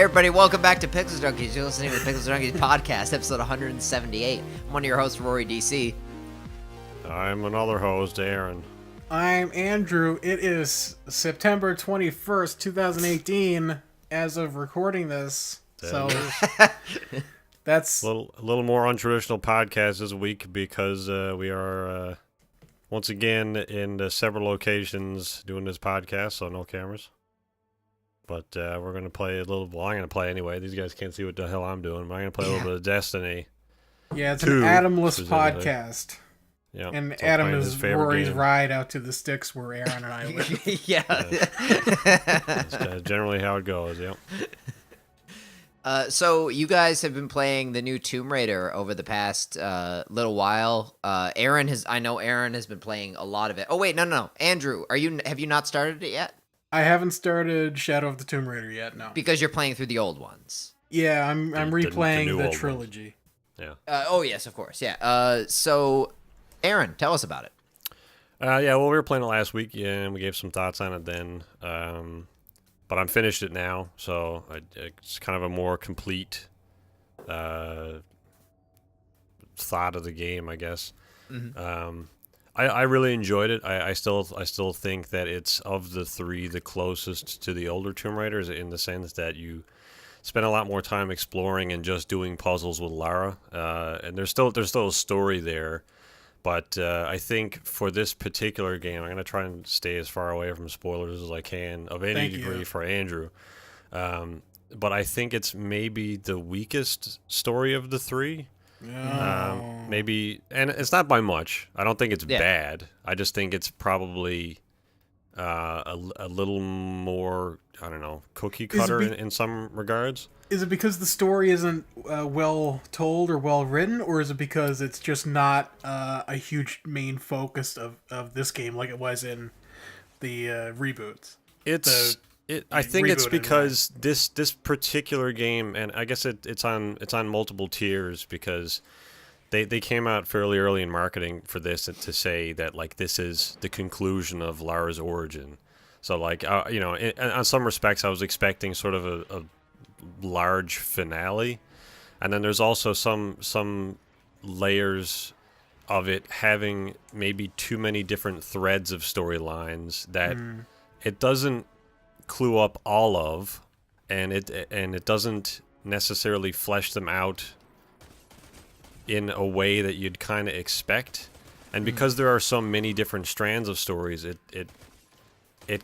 Hey everybody, welcome back to Pixel Junkies. You're listening to the Pixel Junkies podcast, episode 178. I'm one of your hosts, Rory DC. I'm another host, Aaron. I'm Andrew. It is September 21st, 2018, as of recording this. So that's a little more untraditional podcast this week because we are once again in several locations doing this podcast, so no cameras. But we're going to play a little... Well, I'm going to play anyway. These guys can't see what the hell I'm doing. But I'm going to play a little bit of Destiny. Yeah, it's an Adamless podcast. Yeah, and so Adam is Rory's game. ride out to the sticks where Aaron and I live. Yeah. That's generally how it goes, yep. So you guys have been playing the new Tomb Raider over the past little while. I know Aaron has been playing a lot of it. Oh wait, no. Andrew, have you not started it yet? I haven't started Shadow of the Tomb Raider yet, no. Because you're playing through the old ones. Yeah, I'm replaying the trilogy. Yeah. Oh yes, of course. Yeah. So Aaron, tell us about it. Yeah, well, we were playing it last week, and we gave some thoughts on it then. But I'm finished it now, so it's kind of a more complete thought of the game, I guess. Mm-hmm. I really enjoyed it. I still think that it's, of the three, the closest to the older Tomb Raiders in the sense that you spend a lot more time exploring and just doing puzzles with Lara. And there's still a story there. But I think for this particular game, I'm going to try and stay as far away from spoilers as I can of any degree for Andrew. But I think it's maybe the weakest story of the three. Maybe, and it's not by much. I don't think it's bad. I just think it's probably a little more, I don't know, cookie cutter in some regards. Is it because the story isn't well told or well written, or is it because it's just not a huge main focus of this game like it was in the reboots? I think it's because this particular game, and I guess it's on multiple tiers because they came out fairly early in marketing for this to say that like this is the conclusion of Lara's origin. So like in some respects I was expecting sort of a large finale, and then there's also some layers of it having maybe too many different threads of storylines that it doesn't clue up all of, and it doesn't necessarily flesh them out in a way that you'd kind of expect. And because there are so many different strands of stories, it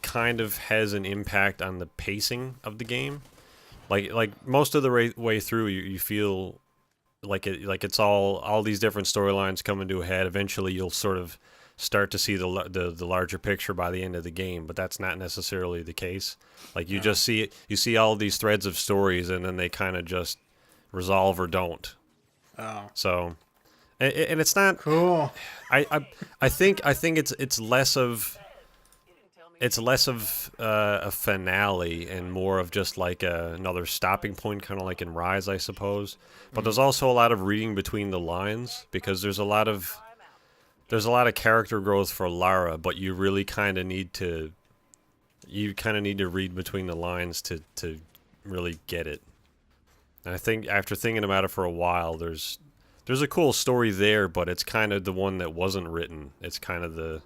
kind of has an impact on the pacing of the game. Like most of the way through, you feel like it's all these different storylines coming to a head. Eventually, you'll sort of start to see the larger picture by the end of the game, but that's not necessarily the case. Like you just see all of these threads of stories, and then they kind of just resolve or don't. Oh, so, and it's not cool. I think it's less of a finale and more of just like another stopping point, kind of like in Rise, I suppose. But there's also a lot of reading between the lines because there's a lot of character growth for Lara, but you really kind of need to read between the lines to really get it. And I think after thinking about it for a while, there's a cool story there, but it's kind of the one that wasn't written. It's kind of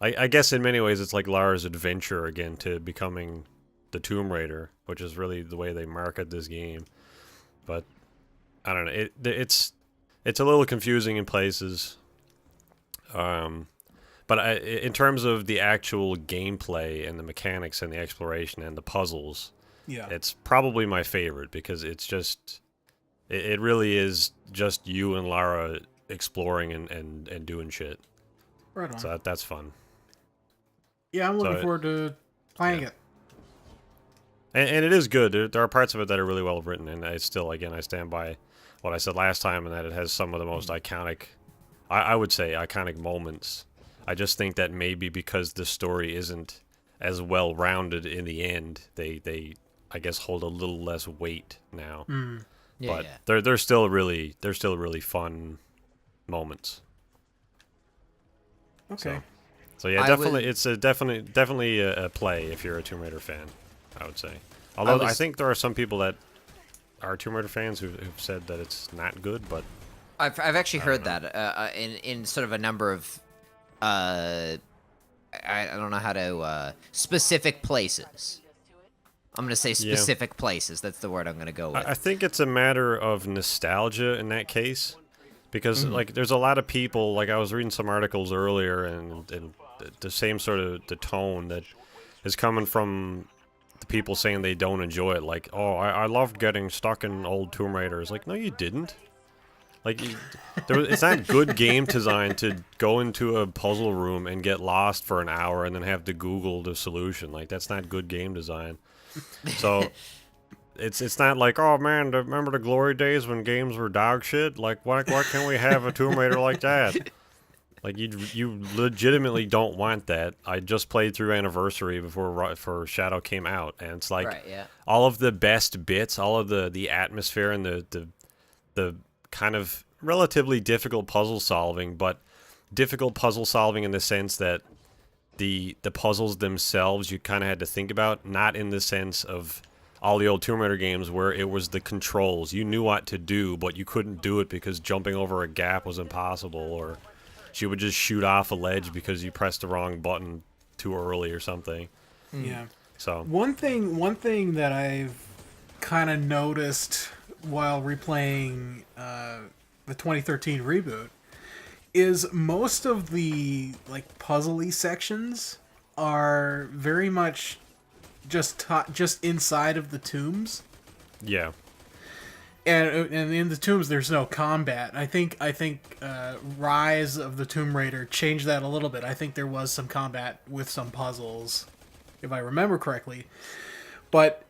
I guess in many ways it's like Lara's adventure again to becoming the Tomb Raider, which is really the way they market this game. But I don't know, it's a little confusing in places. But in terms of the actual gameplay and the mechanics and the exploration and the puzzles, it's probably my favorite because it's just, it really is just you and Lara exploring and doing shit. Right on. So that's fun. Yeah, I'm looking forward to playing it. And it is good. There are parts of it that are really well written, and I stand by what I said last time, and that it has some of the most iconic, I would say, iconic moments. I just think that maybe because the story isn't as well rounded in the end, they I guess hold a little less weight now. They're still really fun moments. Okay. So yeah, definitely it's definitely a play if you're a Tomb Raider fan, I would say. Although I think there are some people that are Tomb Raider fans who've said that it's not good, but I've actually heard that in sort of a number of I don't know how to specific places. I'm going to say specific places. That's the word I'm going to go with. I think it's a matter of nostalgia in that case, because like there's a lot of people. Like I was reading some articles earlier, and the same sort of the tone that is coming from the people saying they don't enjoy it. Like, oh, I loved getting stuck in old Tomb Raider. It's like, no, you didn't. Like, it's not good game design to go into a puzzle room and get lost for an hour and then have to Google the solution. Like, that's not good game design. So, it's not like, oh man, remember the glory days when games were dog shit? Like, why can't we have a Tomb Raider like that? Like, you legitimately don't want that. I just played through Anniversary before Shadow came out, and it's like all of the best bits, all of the atmosphere and the kind of relatively difficult puzzle solving, but difficult puzzle solving in the sense that the puzzles themselves you kind of had to think about, not in the sense of all the old Tomb Raider games where it was the controls. You knew what to do, but you couldn't do it because jumping over a gap was impossible, or she would just shoot off a ledge because you pressed the wrong button too early or something. Yeah. So one thing that I've kind of noticed while replaying the 2013 reboot is most of the like puzzly sections are very much just inside of the tombs. Yeah. And in the tombs there's no combat. I think Rise of the Tomb Raider changed that a little bit. I think there was some combat with some puzzles, if I remember correctly. But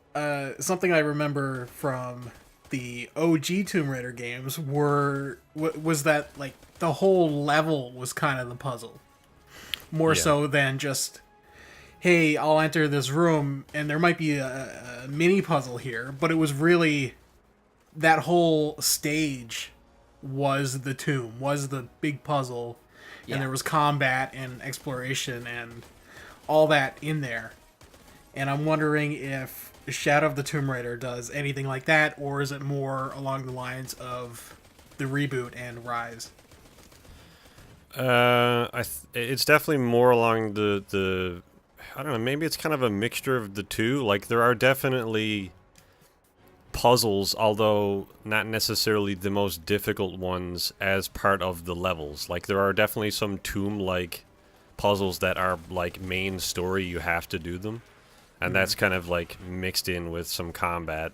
something I remember from the OG Tomb Raider games was that like the whole level was kind of the puzzle, more so than just, hey, I'll enter this room and there might be a mini puzzle here, but it was really that whole stage was the tomb, was the big puzzle, and there was combat and exploration and all that in there. And I'm wondering if Shadow of the Tomb Raider does anything like that, or is it more along the lines of the reboot and Rise? It's definitely more along the I don't know, maybe it's kind of a mixture of the two. Like, there are definitely puzzles, although not necessarily the most difficult ones, as part of the levels. Like, there are definitely some tomb-like puzzles that are, like, main story, you have to do them. And that's kind of, like, mixed in with some combat.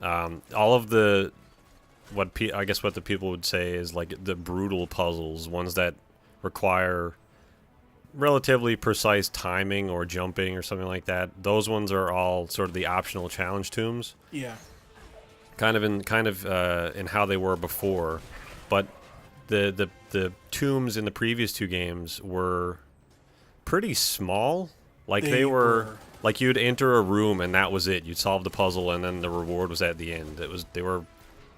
All of the... I guess what the people would say is, like, the brutal puzzles, ones that require relatively precise timing or jumping or something like that. Those ones are all sort of the optional challenge tombs. Yeah. Kind of in how they were before, but the tombs in the previous two games were pretty small. Like they were like you'd enter a room and that was it. You'd solve the puzzle and then the reward was at the end. They were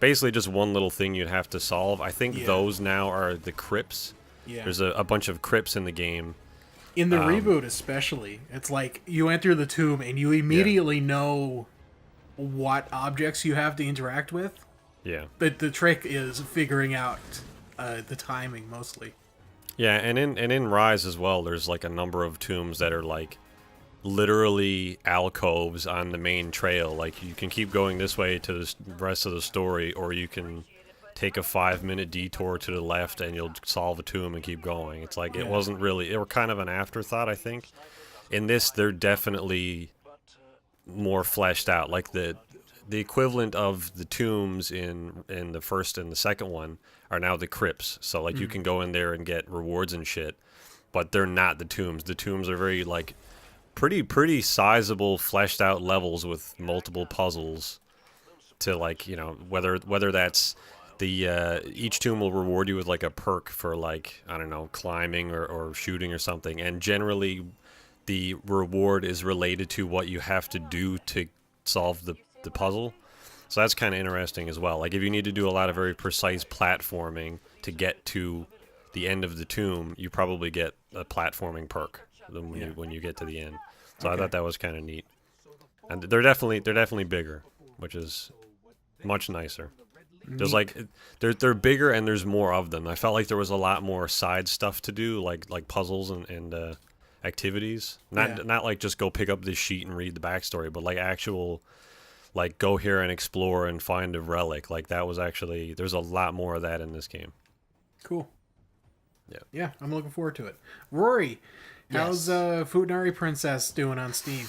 basically just one little thing you'd have to solve. I think those now are the crypts. Yeah. There's a bunch of crypts in the game. In the reboot especially, it's like you enter the tomb and you immediately know what objects you have to interact with. Yeah. The trick is figuring out the timing mostly. Yeah, and in Rise as well, there's like a number of tombs that are like literally alcoves on the main trail. Like you can keep going this way to the rest of the story, or you can take a 5-minute detour to the left and you'll solve a tomb and keep going. It's like it wasn't really, they were kind of an afterthought, I think. In this, they're definitely more fleshed out. Like the equivalent of the tombs in the first and the second one are now the crypts. So like you can go in there and get rewards and shit, but they're not the tombs. The tombs are very like pretty sizable, fleshed out levels with multiple puzzles to, like, you know, whether that's each tomb will reward you with like a perk for, like, I don't know, climbing or shooting or something, and generally the reward is related to what you have to do to solve the puzzle. So that's kind of interesting as well. Like if you need to do a lot of very precise platforming to get to the end of the tomb, you probably get a platforming perk when you get to the end. So I thought that was kind of neat. and they're definitely bigger, which is much nicer. There's like they're bigger and there's more of them. I felt like there was a lot more side stuff to do, like puzzles and activities. Not like just go pick up this sheet and read the backstory, but like actual like go here and explore and find a relic. Like that was actually there's a lot more of that in this game. Cool. Yeah. Yeah, I'm looking forward to it. Rory, how's Futanari Princess doing on Steam?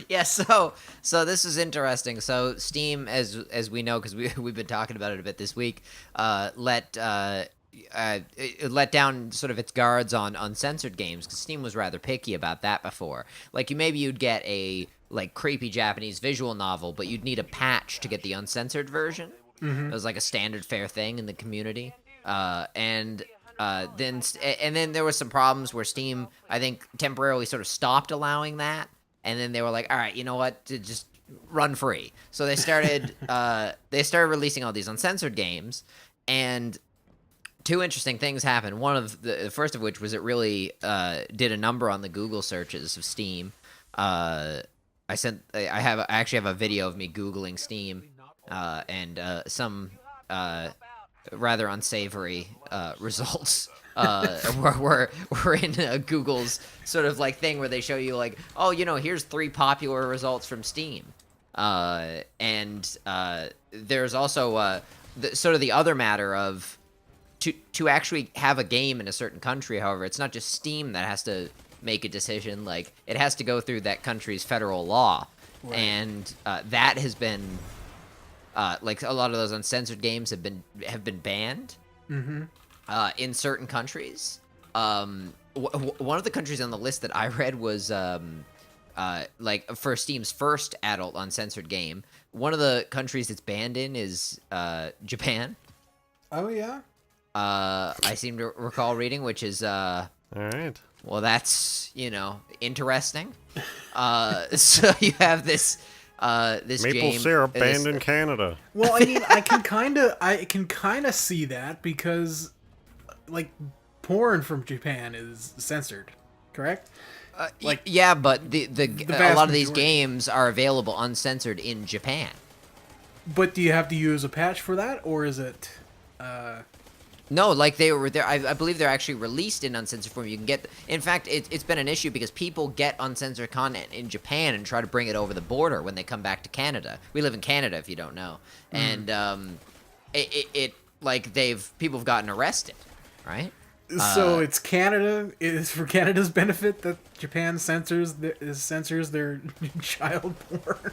Yeah, so this is interesting. So Steam, as we know, because we've been talking about it a bit this week, let down sort of its guards on uncensored games, because Steam was rather picky about that before. Like you'd get a like creepy Japanese visual novel, but you'd need a patch to get the uncensored version. It was like a standard fare thing in the community, and then there was some problems where Steam, I think, temporarily sort of stopped allowing that. And then they were like, all right, you know what, just run free. So they started releasing all these uncensored games, and two interesting things happened. One of the first of which was it really did a number on the Google searches of Steam. I actually have a video of me Googling Steam, and some rather unsavory results. We're in Google's sort of like thing where they show you like, oh, here's 3 popular results from Steam, and there's also sort of the other matter of to actually have a game in a certain country. However, it's not just Steam that has to make a decision; like it has to go through that country's federal law, right. And that has been like a lot of those uncensored games have been banned. Mm-hmm. In certain countries. One of the countries on the list that I read was like for Steam's first adult uncensored game. One of the countries it's banned in is Japan. Oh yeah. I seem to recall reading, which is all right. Well, that's interesting. So you have this maple game, syrup banned in Canada. Well, I mean, I can kind of see that because, like, porn from Japan is censored, correct? Like, yeah, but the a lot of these majority. games are available uncensored in Japan. But do you have to use a patch for that, or is it? No, like they were there. I believe they're actually released in uncensored form. You can get. In fact, it's been an issue because people get uncensored content in Japan and try to bring it over the border when they come back to Canada. We live in Canada, if you don't know, and people have gotten arrested, right? So it's Canada. It's for Canada's benefit that Japan censors their child porn.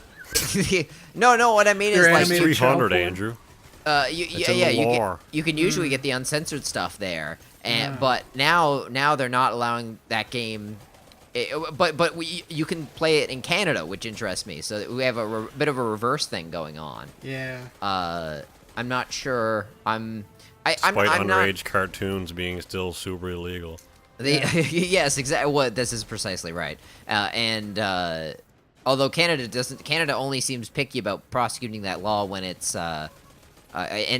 No. What I mean is like 300, Andrew. You can usually get the uncensored stuff there, but now they're not allowing that game. But you can play it in Canada, which interests me. So we have a bit of a reverse thing going on. Yeah. I'm not sure. Despite underage cartoons being still super illegal. Yes, exactly. Well, this is precisely right. Although Canada only seems picky about prosecuting that law when it's an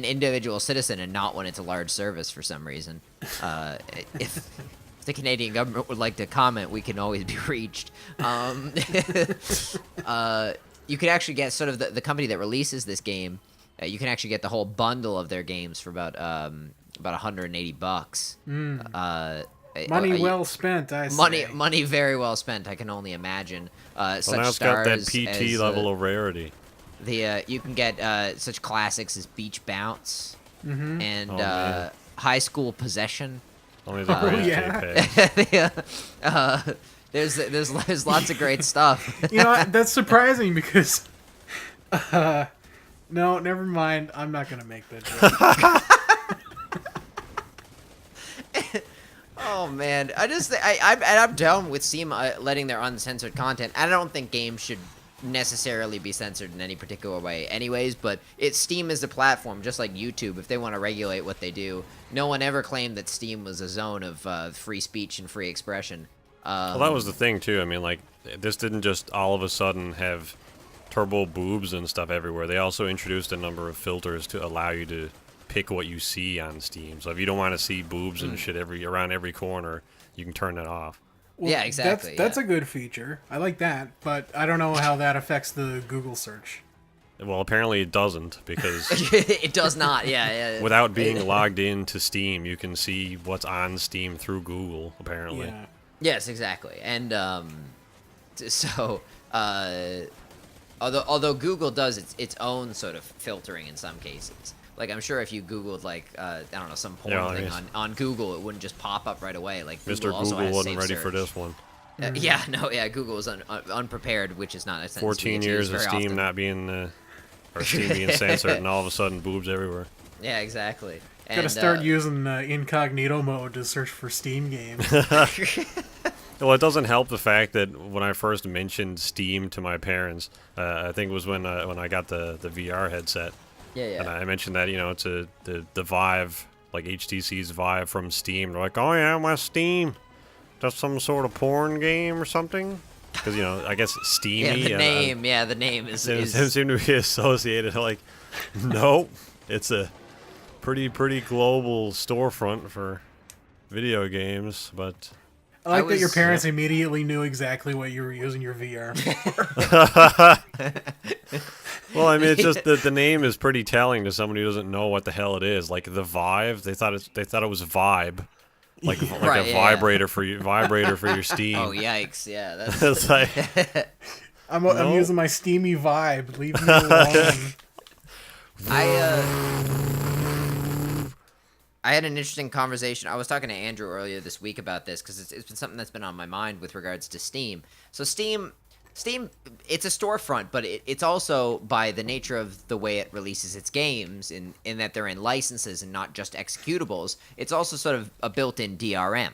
individual citizen and not when it's a large service for some reason. If the Canadian government would like to comment, we can always be reached. You could actually get sort of the company that releases this game. You can actually get the whole bundle of their games for about $180. Money well spent, I say. Money very well spent. I can only imagine. Well, now it's got that PT level of rarity. You can get such classics as Beach Bounce and High School Possession. Only the greatest There's lots of great stuff. That's surprising because. No, never mind. I'm not gonna make that joke. Oh man, I'm down with Steam letting their uncensored content. I don't think games should necessarily be censored in any particular way, anyways. But Steam is a platform, just like YouTube. If they want to regulate what they do, no one ever claimed that Steam was a zone of free speech and free expression. Well, that was the thing too. I mean, like this didn't just all of a sudden have turbo boobs and stuff everywhere. They also introduced a number of filters to allow you to pick what you see on Steam. So if you don't want to see boobs and shit around every corner, you can turn that off. Well, yeah, exactly. That's a good feature. I like that, but I don't know how that affects the Google search. Well, apparently it doesn't, because it does not. Yeah. without being logged into Steam, you can see what's on Steam through Google, apparently. Yeah. Yes, exactly. And so although Google does its own sort of filtering in some cases. Like, I'm sure if you Googled, like, I don't know, some porn thing on Google, it wouldn't just pop up right away. Like, Mr. Google also has wasn't safe ready search. for this one. Google was unprepared, which is not a sentence 14 years of Steam often. not being, or Steam being censored, and all of a sudden, boobs everywhere. Yeah, exactly. Gotta start using incognito mode to search for Steam games. Well, it doesn't help the fact that when I first mentioned Steam to my parents, I think it was when I got the VR headset. Yeah. And I mentioned that, it's the Vive, like HTC's Vive from Steam. They're like, oh yeah, my Steam. That's some sort of porn game or something? Because, I guess Steamy. The name is... It seemed to be associated. Like, nope. It's a pretty global storefront for video games, but... I like that your parents immediately knew exactly what you were using your VR for. Well, I mean, it's just the name is pretty telling to somebody who doesn't know what the hell it is. Like the Vive, they thought it was Vibe, like a vibrator for your Steam. Oh yikes! Yeah, that's. It's like, I'm using my Steamy Vibe. Leave me alone. I had an interesting conversation. I was talking to Andrew earlier this week about this because it's been something that's been on my mind with regards to Steam. So Steam, it's a storefront, but it's also, by the nature of the way it releases its games, in that they're in licenses and not just executables, it's also sort of a built-in DRM.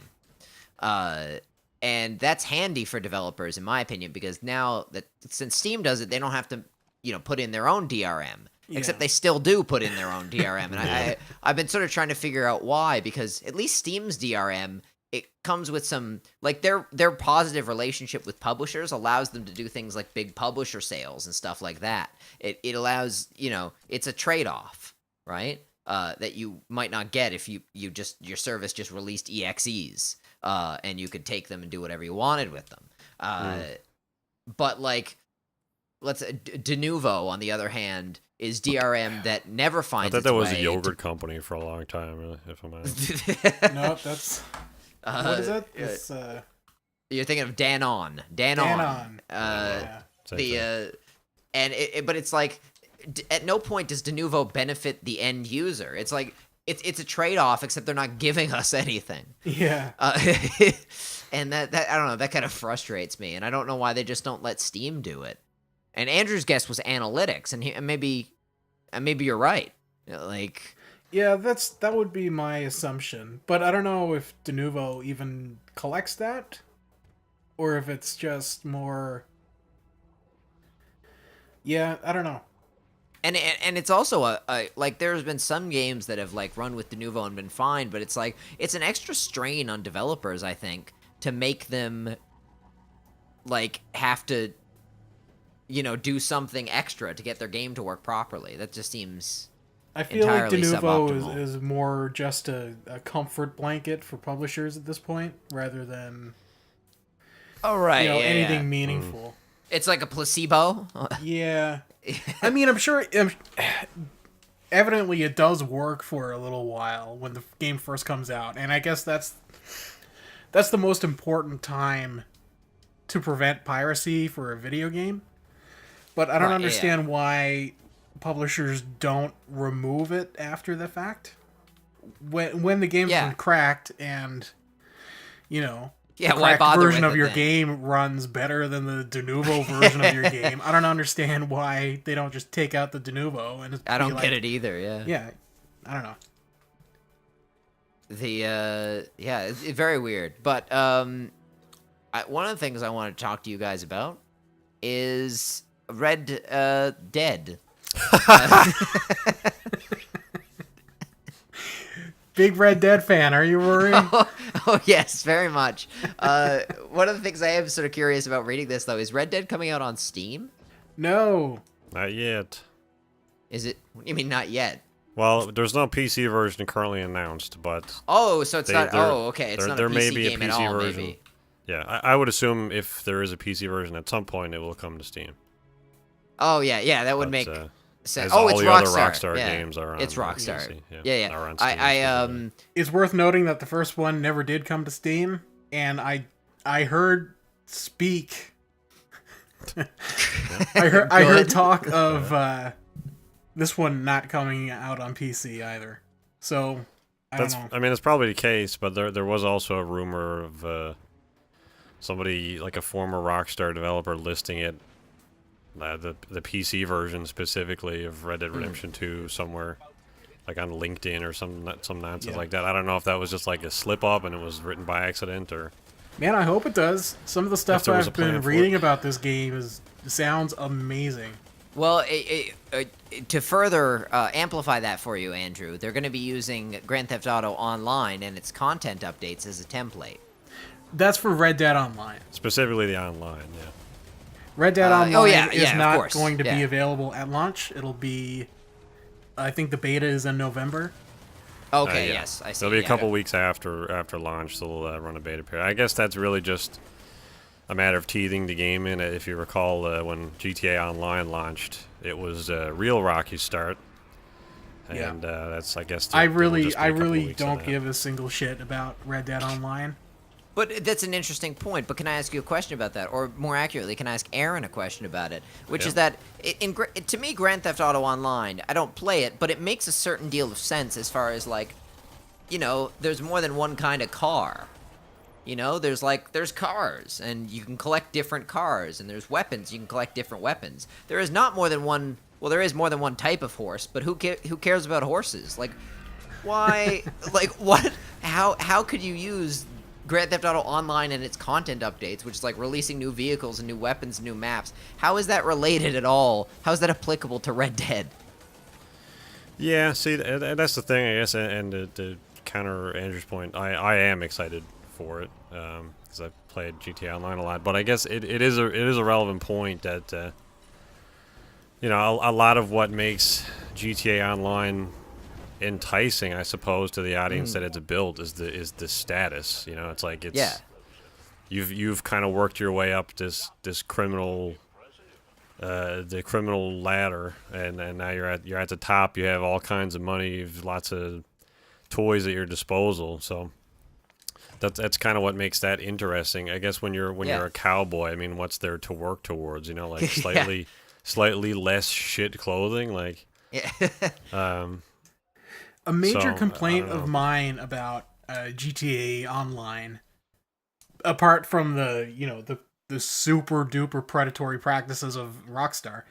And that's handy for developers, in my opinion, because now that since Steam does it, they don't have to, put in their own DRM. Yeah. Except they still do put in their own DRM, and I've been sort of trying to figure out why, because at least Steam's DRM, it comes with some, like, their positive relationship with publishers allows them to do things like big publisher sales and stuff like that. It allows, it's a trade-off, right? That you might not get if your service just released EXEs, and you could take them and do whatever you wanted with them. But, like, Denuvo, on the other hand, is DRM that never finds its way. I thought that was a yogurt company for a long time, if I'm honest. Nope, that's... what is it? You're thinking of Danon. Danon. But it's like, at no point does Denuvo benefit the end user. It's like, it's a trade-off, except they're not giving us anything. Yeah. And that I don't know, that kind of frustrates me, and I don't know why they just don't let Steam do it. And Andrew's guess was analytics, and maybe you're right. Like, yeah, that would be my assumption, but I don't know if Denuvo even collects that, or if it's just more. Yeah, I don't know. And it's also like, there's been some games that have like run with Denuvo and been fine, but it's like it's an extra strain on developers, I think, to make them like have to, do something extra to get their game to work properly. That just seems I feel like Denuvo suboptimal. is more just a comfort blanket for publishers at this point, rather than anything meaningful. It's like a placebo. Yeah. I mean, I'm sure... evidently, it does work for a little while when the game first comes out, and I guess that's the most important time to prevent piracy for a video game. But I don't understand why publishers don't remove it after the fact. When the game's been cracked and, the cracked version of your game runs better than the Denuvo version of your game, I don't understand why they don't just take out the Denuvo. And I don't get it either, yeah. Yeah, I don't know. It's very weird. But one of the things I want to talk to you guys about is Red Dead. Big Red Dead fan, are you worried? Oh yes, very much. One of the things I am sort of curious about reading this, though, is Red Dead coming out on Steam? No. Not yet. Is it? You mean not yet? Well, there's no PC version currently announced, but... Oh, so it's not... Oh, okay, it's not a PC game at all, version. maybe. Yeah, I would assume if there is a PC version at some point, it will come to Steam. Oh yeah, that would But, make as sense. Oh, all it's the Rockstar. other Rockstar Yeah. games are on It's Rockstar. PC, Yeah. are on Steam, It's worth noting that the first one never did come to Steam, and I heard speak. I heard talk of this one not coming out on PC either. So I don't know. I mean, it's probably the case, but there was also a rumor of somebody, like a former Rockstar developer, listing it, the PC version specifically of Red Dead Redemption 2 somewhere, like on LinkedIn or some nonsense like that. I don't know if that was just like a slip up and it was written by accident or. Man, I hope it does. Some of the stuff there was I've a plan been for reading about this game sounds amazing. Well, to further amplify that for you, Andrew, they're going to be using Grand Theft Auto Online and its content updates as a template. That's for Red Dead Online. Specifically the online, yeah. Red Dead Online is of not course. going to be available at launch. It'll be, I think the beta is in November. Okay, Yeah. yes, I see. There'll be a yeah. couple weeks after launch, they'll run a beta period. I guess that's really just a matter of teething the game in. If you recall, when GTA Online launched, it was a real rocky start. And that's, I guess, I there will really just be a couple weeks of don't that. give a single shit about Red Dead Online. But that's an interesting point. But can I ask you a question about that? Or more accurately, can I ask Aaron a question about it? Which is that, to me, Grand Theft Auto Online, I don't play it, but it makes a certain deal of sense as far as, like, you know, there's more than one kind of car. You know, there's cars, and you can collect different cars, and there's weapons, you can collect different weapons. There is not more than one, well, there is more than one type of horse, but who cares about horses? Like, why, like, what, how could you use Grand Theft Auto Online and its content updates, which is like releasing new vehicles and new weapons and new maps? How is that related at all? How is that applicable to Red Dead? Yeah, see, that's the thing, I guess, and to counter Andrew's point, I am excited for it, because I've played GTA Online a lot, but I guess it is a relevant point that, you know, a lot of what makes GTA Online enticing, I suppose, to the audience that it's built is the status. You know, it's like you've kind of worked your way up this criminal the criminal ladder, and now you're at the top. You have all kinds of money. You've lots of toys at your disposal. So that's kind of what makes that interesting. I guess when you're a cowboy, I mean, what's there to work towards? You know, like slightly less shit clothing, like. A major complaint of mine about GTA Online, apart from the super duper predatory practices of Rockstar,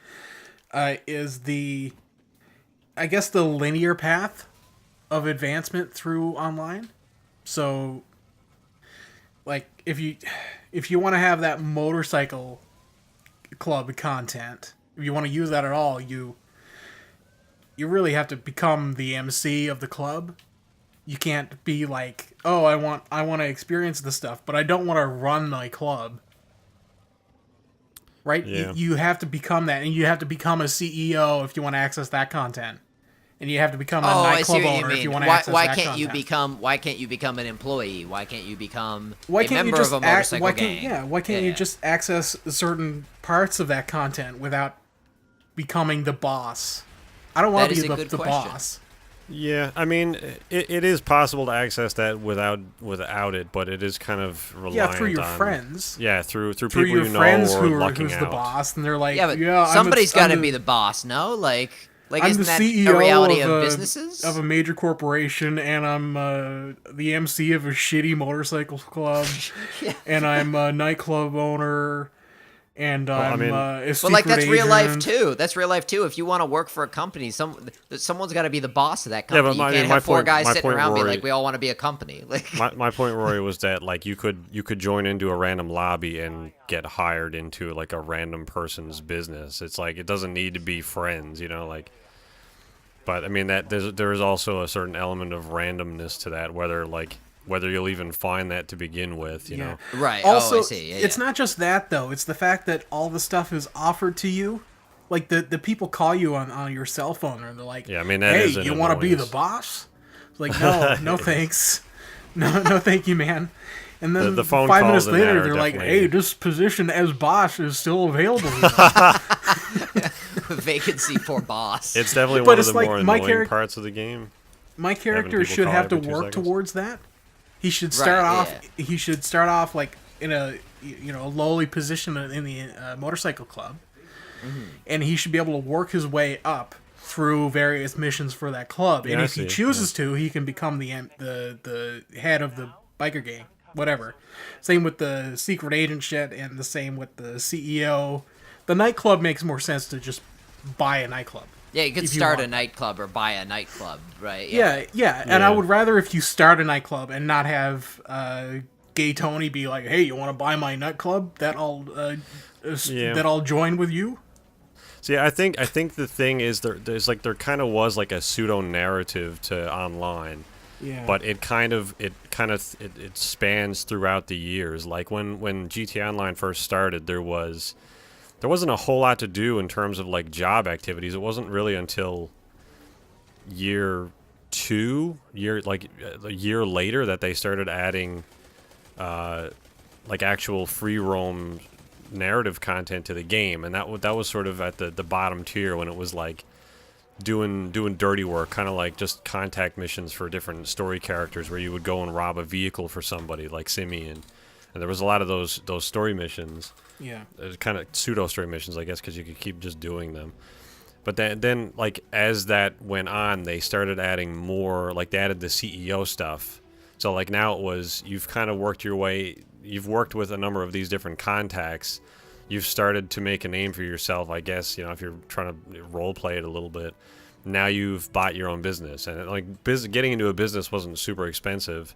is the linear path of advancement through online. So, like, if you want to have that motorcycle club content, if you want to use that at all, you really have to become the MC of the club. You can't be like, oh, I want to experience this stuff, but I don't want to run my club. Right? Yeah. You have to become that, and you have to become a CEO if you want to access that content. And you have to become a nightclub owner if you want to access that content. Why can't you become an employee? Why can't you become a member of a motorcycle gang? Why can't you just access certain parts of that content without becoming the boss? I don't want to be the boss. Yeah, I mean, it is possible to access that without it, but it is kind of reliant through your on, friends. Yeah, through people your you know friends or lucking who's out. the boss, and they're like, somebody's got to be the boss, no? Like I'm isn't the that CEO a reality of businesses? of a major corporation, and I'm the MC of a shitty motorcycle club, and I'm a nightclub owner, and I'm a secret but like that's real life agent. too. That's real life too. If you want to work for a company, someone's got to be the boss of that company. but you can't have four guys sitting around Rory, being like, we all want to be a company. Like my point, Rory, was that like you could join into a random lobby and get hired into like a random person's business. It's like it doesn't need to be friends, you know, like. But I mean that there is also a certain element of randomness to that, whether you'll even find that to begin with, you know. Right. Also, I see. It's not just that though. It's the fact that all the stuff is offered to you. Like the people call you on your cell phone and they're like, yeah, I mean, that hey, is an you want to be the annoyance. boss? It's like, no thanks. No, thank you, man. And then the phone 5 calls minutes later, there they're like, definitely- "Hey, this position as boss is still available." Vacancy for boss. It's definitely But one of it's the like more my annoying charac- parts of the game. My character people should call have to every 2 work seconds. towards that. He should start Right, off. yeah. He should start off like in a a lowly position in the motorcycle club, and he should be able to work his way up through various missions for that club. Yeah, and I if he see, chooses to, he can become the head of the biker gang. Whatever. Same with the secret agent shit, and the same with the CEO. The nightclub makes more sense to just buy a nightclub. Yeah, you could if you start a want. nightclub or buy a nightclub, right? Yeah, and I Yeah. would rather if you start a nightclub and not have Gay Tony be like, "Hey, you want to buy my nightclub? That I'll join with you." See, I think the thing is there kind of was like a pseudo narrative to online, Yeah, but it spans throughout the years. Like when GTA Online first started, there wasn't a whole lot to do in terms of like job activities. It wasn't really until year 2, a year later, that they started adding like actual free roam narrative content to the game, and that was sort of at the bottom tier when it was like doing dirty work, kind of like just contact missions for different story characters where you would go and rob a vehicle for somebody like Simeon, and there was a lot of those story missions. yeah, Kind of pseudo story missions, I guess, because you could keep just doing them. But then like as that went on, they started adding more. Like they added the CEO stuff. So like now it was, you've kind of worked your way. You've worked with a number of these different contacts. You've started to make a name for yourself, I guess. If you're trying to role play it a little bit. Now you've bought your own business, and like getting into a business wasn't super expensive.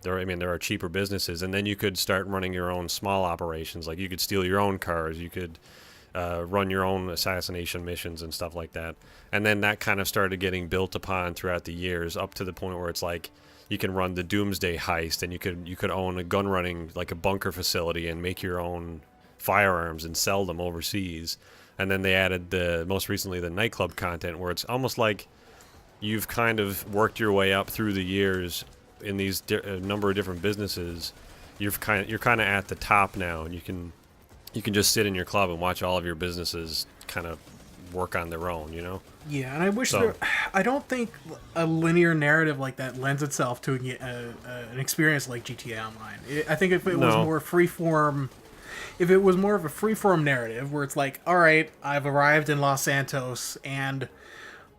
There are cheaper businesses, and then you could start running your own small operations. Like you could steal your own cars, you could run your own assassination missions and stuff like that. And then that kind of started getting built upon throughout the years, up to the point where it's like you can run the Doomsday heist, and you could own a gun running, like a bunker facility, and make your own firearms and sell them overseas. And then they added most recently the nightclub content, where it's almost like you've kind of worked your way up through the years in these number of different businesses. You're kind of at the top now, and you can just sit in your club and watch all of your businesses kind of work on their own, yeah. And I wish I don't think a linear narrative like that lends itself to an experience like GTA Online. I think if it was more freeform. If it was more of a freeform narrative where it's like, all right, I've arrived in Los Santos and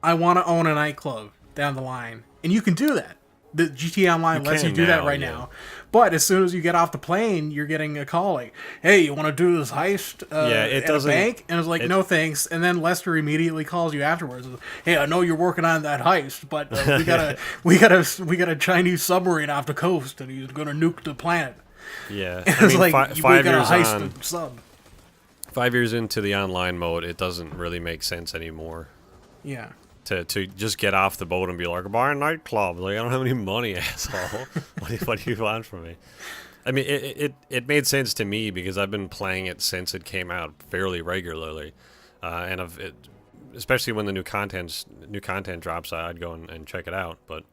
I want to own a nightclub down the line, and you can do that. The GTA Online lets you do that right now. But as soon as you get off the plane, you're getting a call like, "Hey, you want to do this heist at a bank?" And it's like, "No, thanks." And then Lester immediately calls you afterwards. "Hey, I know you're working on that heist, but we got a Chinese submarine off the coast, and he's gonna nuke the planet." Yeah, It's like five we gotta years heist on, the sub. 5 years into the online mode, it doesn't really make sense anymore Yeah. to just get off the boat and be like, buy a nightclub. Like, I don't have any money, asshole. what do you want from me? I mean, it made sense to me because I've been playing it since it came out fairly regularly, and especially when the new content drops, I'd go and check it out. But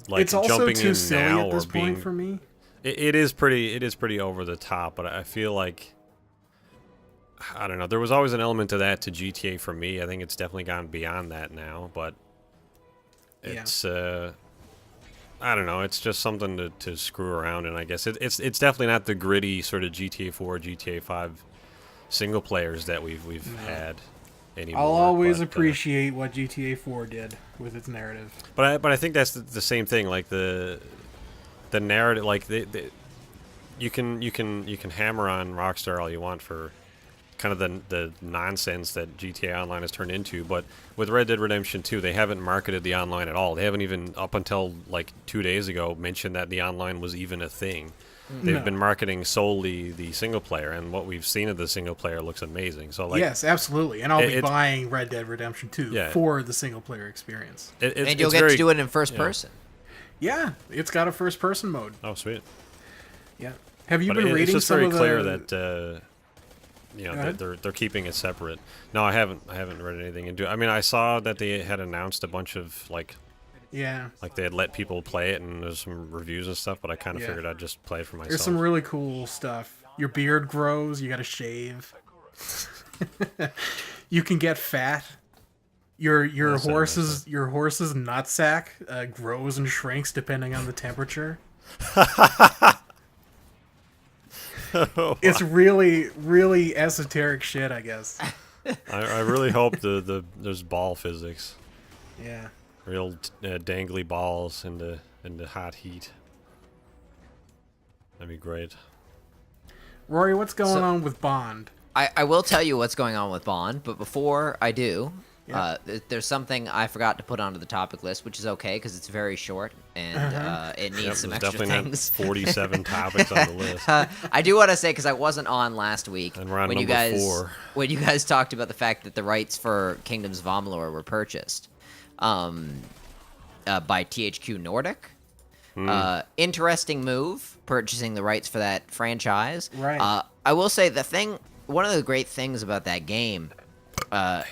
like It's also jumping too in silly now at this or point being, for me. it is pretty over the top. But I feel like, I don't know. There was always an element to that to GTA for me. I think it's definitely gone beyond that now, but it's I don't know. It's just something to screw around in. I guess it's definitely not the gritty sort of GTA 4, GTA 5 single players that we've had anymore. I'll always appreciate what GTA 4 did with its narrative. But I think that's the same thing. Like the narrative, like you can hammer on Rockstar all you want for kind of the nonsense that GTA Online has turned into, but with Red Dead Redemption 2, they haven't marketed the online at all. They haven't even, up until like 2 days ago, mentioned that the online was even a thing. They've been marketing solely the single player, and what we've seen of the single player looks amazing. So like, yes, absolutely, and I'll be buying Red Dead Redemption 2 for the single player experience. And you'll get to do it in first person. Yeah, it's got a first person mode. Oh, sweet. Yeah. Have you been reading it's just some very of the... clear that they're keeping it separate. No, I haven't read anything into. I mean, I saw that they had announced a bunch of like Yeah. Like they had let people play it, and there's some reviews and stuff. But I kind of figured I'd just play it for myself. There's some really cool stuff. Your beard grows. You got to shave. You can get fat. Your horse's nutsack grows and shrinks depending on the temperature. It's really, really esoteric shit, I guess. I really hope there's ball physics. Yeah. Real dangly balls in the hot heat. That'd be great. Rory, what's going on with Bond? I will tell you what's going on with Bond, but before I do, there's something I forgot to put onto the topic list, which is okay because it's very short and it needs some extra things. Definitely not 47 topics on the list. I do want to say because I wasn't on last week and we're on when number 4. When you guys talked about the fact that the rights for Kingdoms of Amalur were purchased by THQ Nordic. Interesting move, purchasing the rights for that franchise. Right. I will say one of the great things about that game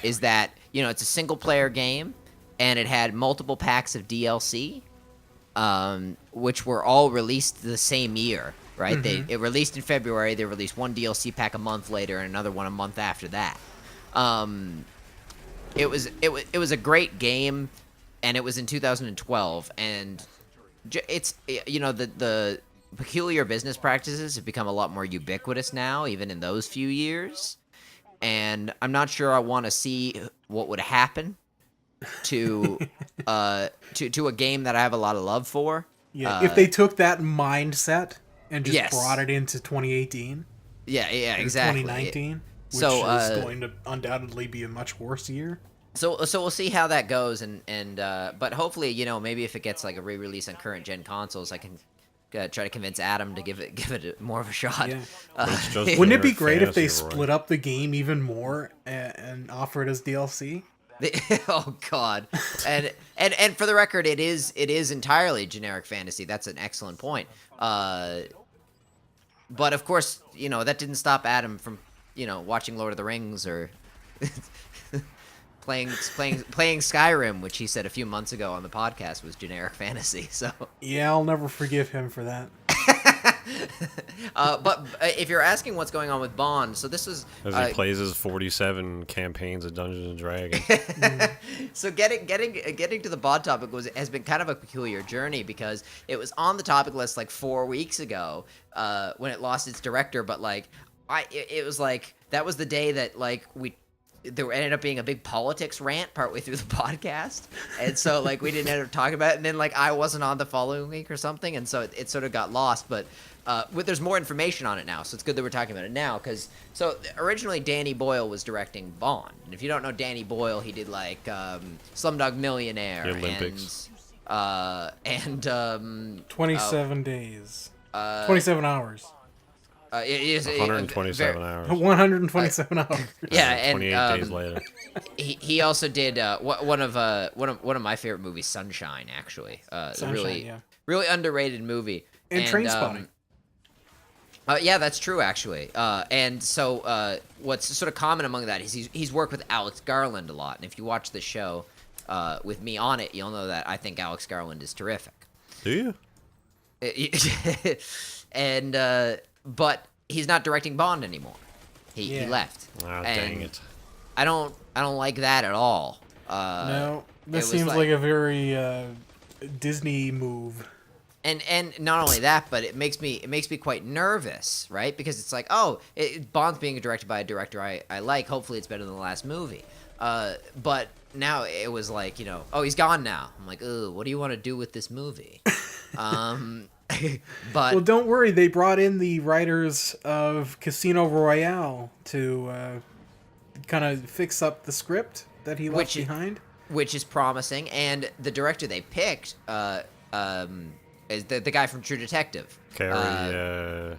is that, it's a single-player game, and it had multiple packs of DLC, which were all released the same year, right? Mm-hmm. It released in February. They released one DLC pack a month later, and another one a month after that. It was a great game, and it was in 2012, and it's the peculiar business practices have become a lot more ubiquitous now, even in those few years. And I'm not sure I want to see what would happen to a game that I have a lot of love for. Yeah, if they took that mindset and just Yes. brought it into 2018. Yeah, exactly. 2019, which So, is going to undoubtedly be a much worse year. So we'll see how that goes, and but hopefully, maybe if it gets like a re-release on current gen consoles, I can try to convince Adam to give it more of a shot. Yeah. Wouldn't it be great if they split up the game even more and offer it as DLC? Oh God! And for the record, it is entirely generic fantasy. That's an excellent point. But of course, that didn't stop Adam from watching Lord of the Rings or playing Skyrim, which he said a few months ago on the podcast was generic fantasy. So yeah, I'll never forgive him for that. But if you're asking what's going on with Bond, so this is as he plays his 47 campaigns of Dungeons and Dragons. So getting to the Bond topic has been kind of a peculiar journey because it was on the topic list like 4 weeks ago when it lost its director, but like it was like that was the day that like there ended up being a big politics rant partway through the podcast, and so like we didn't end up talking about it, and then like I wasn't on the following week or something, and so it sort of got lost. But there's more information on it now, so it's good that we're talking about it now. Because originally Danny Boyle was directing Bond, and if you don't know Danny Boyle, he did like Slumdog Millionaire, The Olympics. and 27 days, 27 hours. It is 127 hours. 127 hours. Yeah, and 28 days later. He also did one of my favorite movies, Sunshine. Actually, Sunshine, really underrated movie. And Trainspotting. Yeah, that's true actually. And so what's sort of common among that is he's worked with Alex Garland a lot. And if you watch the show with me on it, you'll know that I think Alex Garland is terrific. Do you? And but he's not directing Bond anymore. He left. Dang it! I don't like that at all. No, this seems like a very Disney move. And not only that, but it makes me quite nervous, right? Because it's like, Bond's being directed by a director I like. Hopefully, it's better than the last movie. But now it was like, he's gone now. I'm like, what do you want to do with this movie? But well, don't worry. They brought in the writers of Casino Royale to kind of fix up the script that he left behind, which is promising. And the director they picked is the guy from True Detective, Takanuga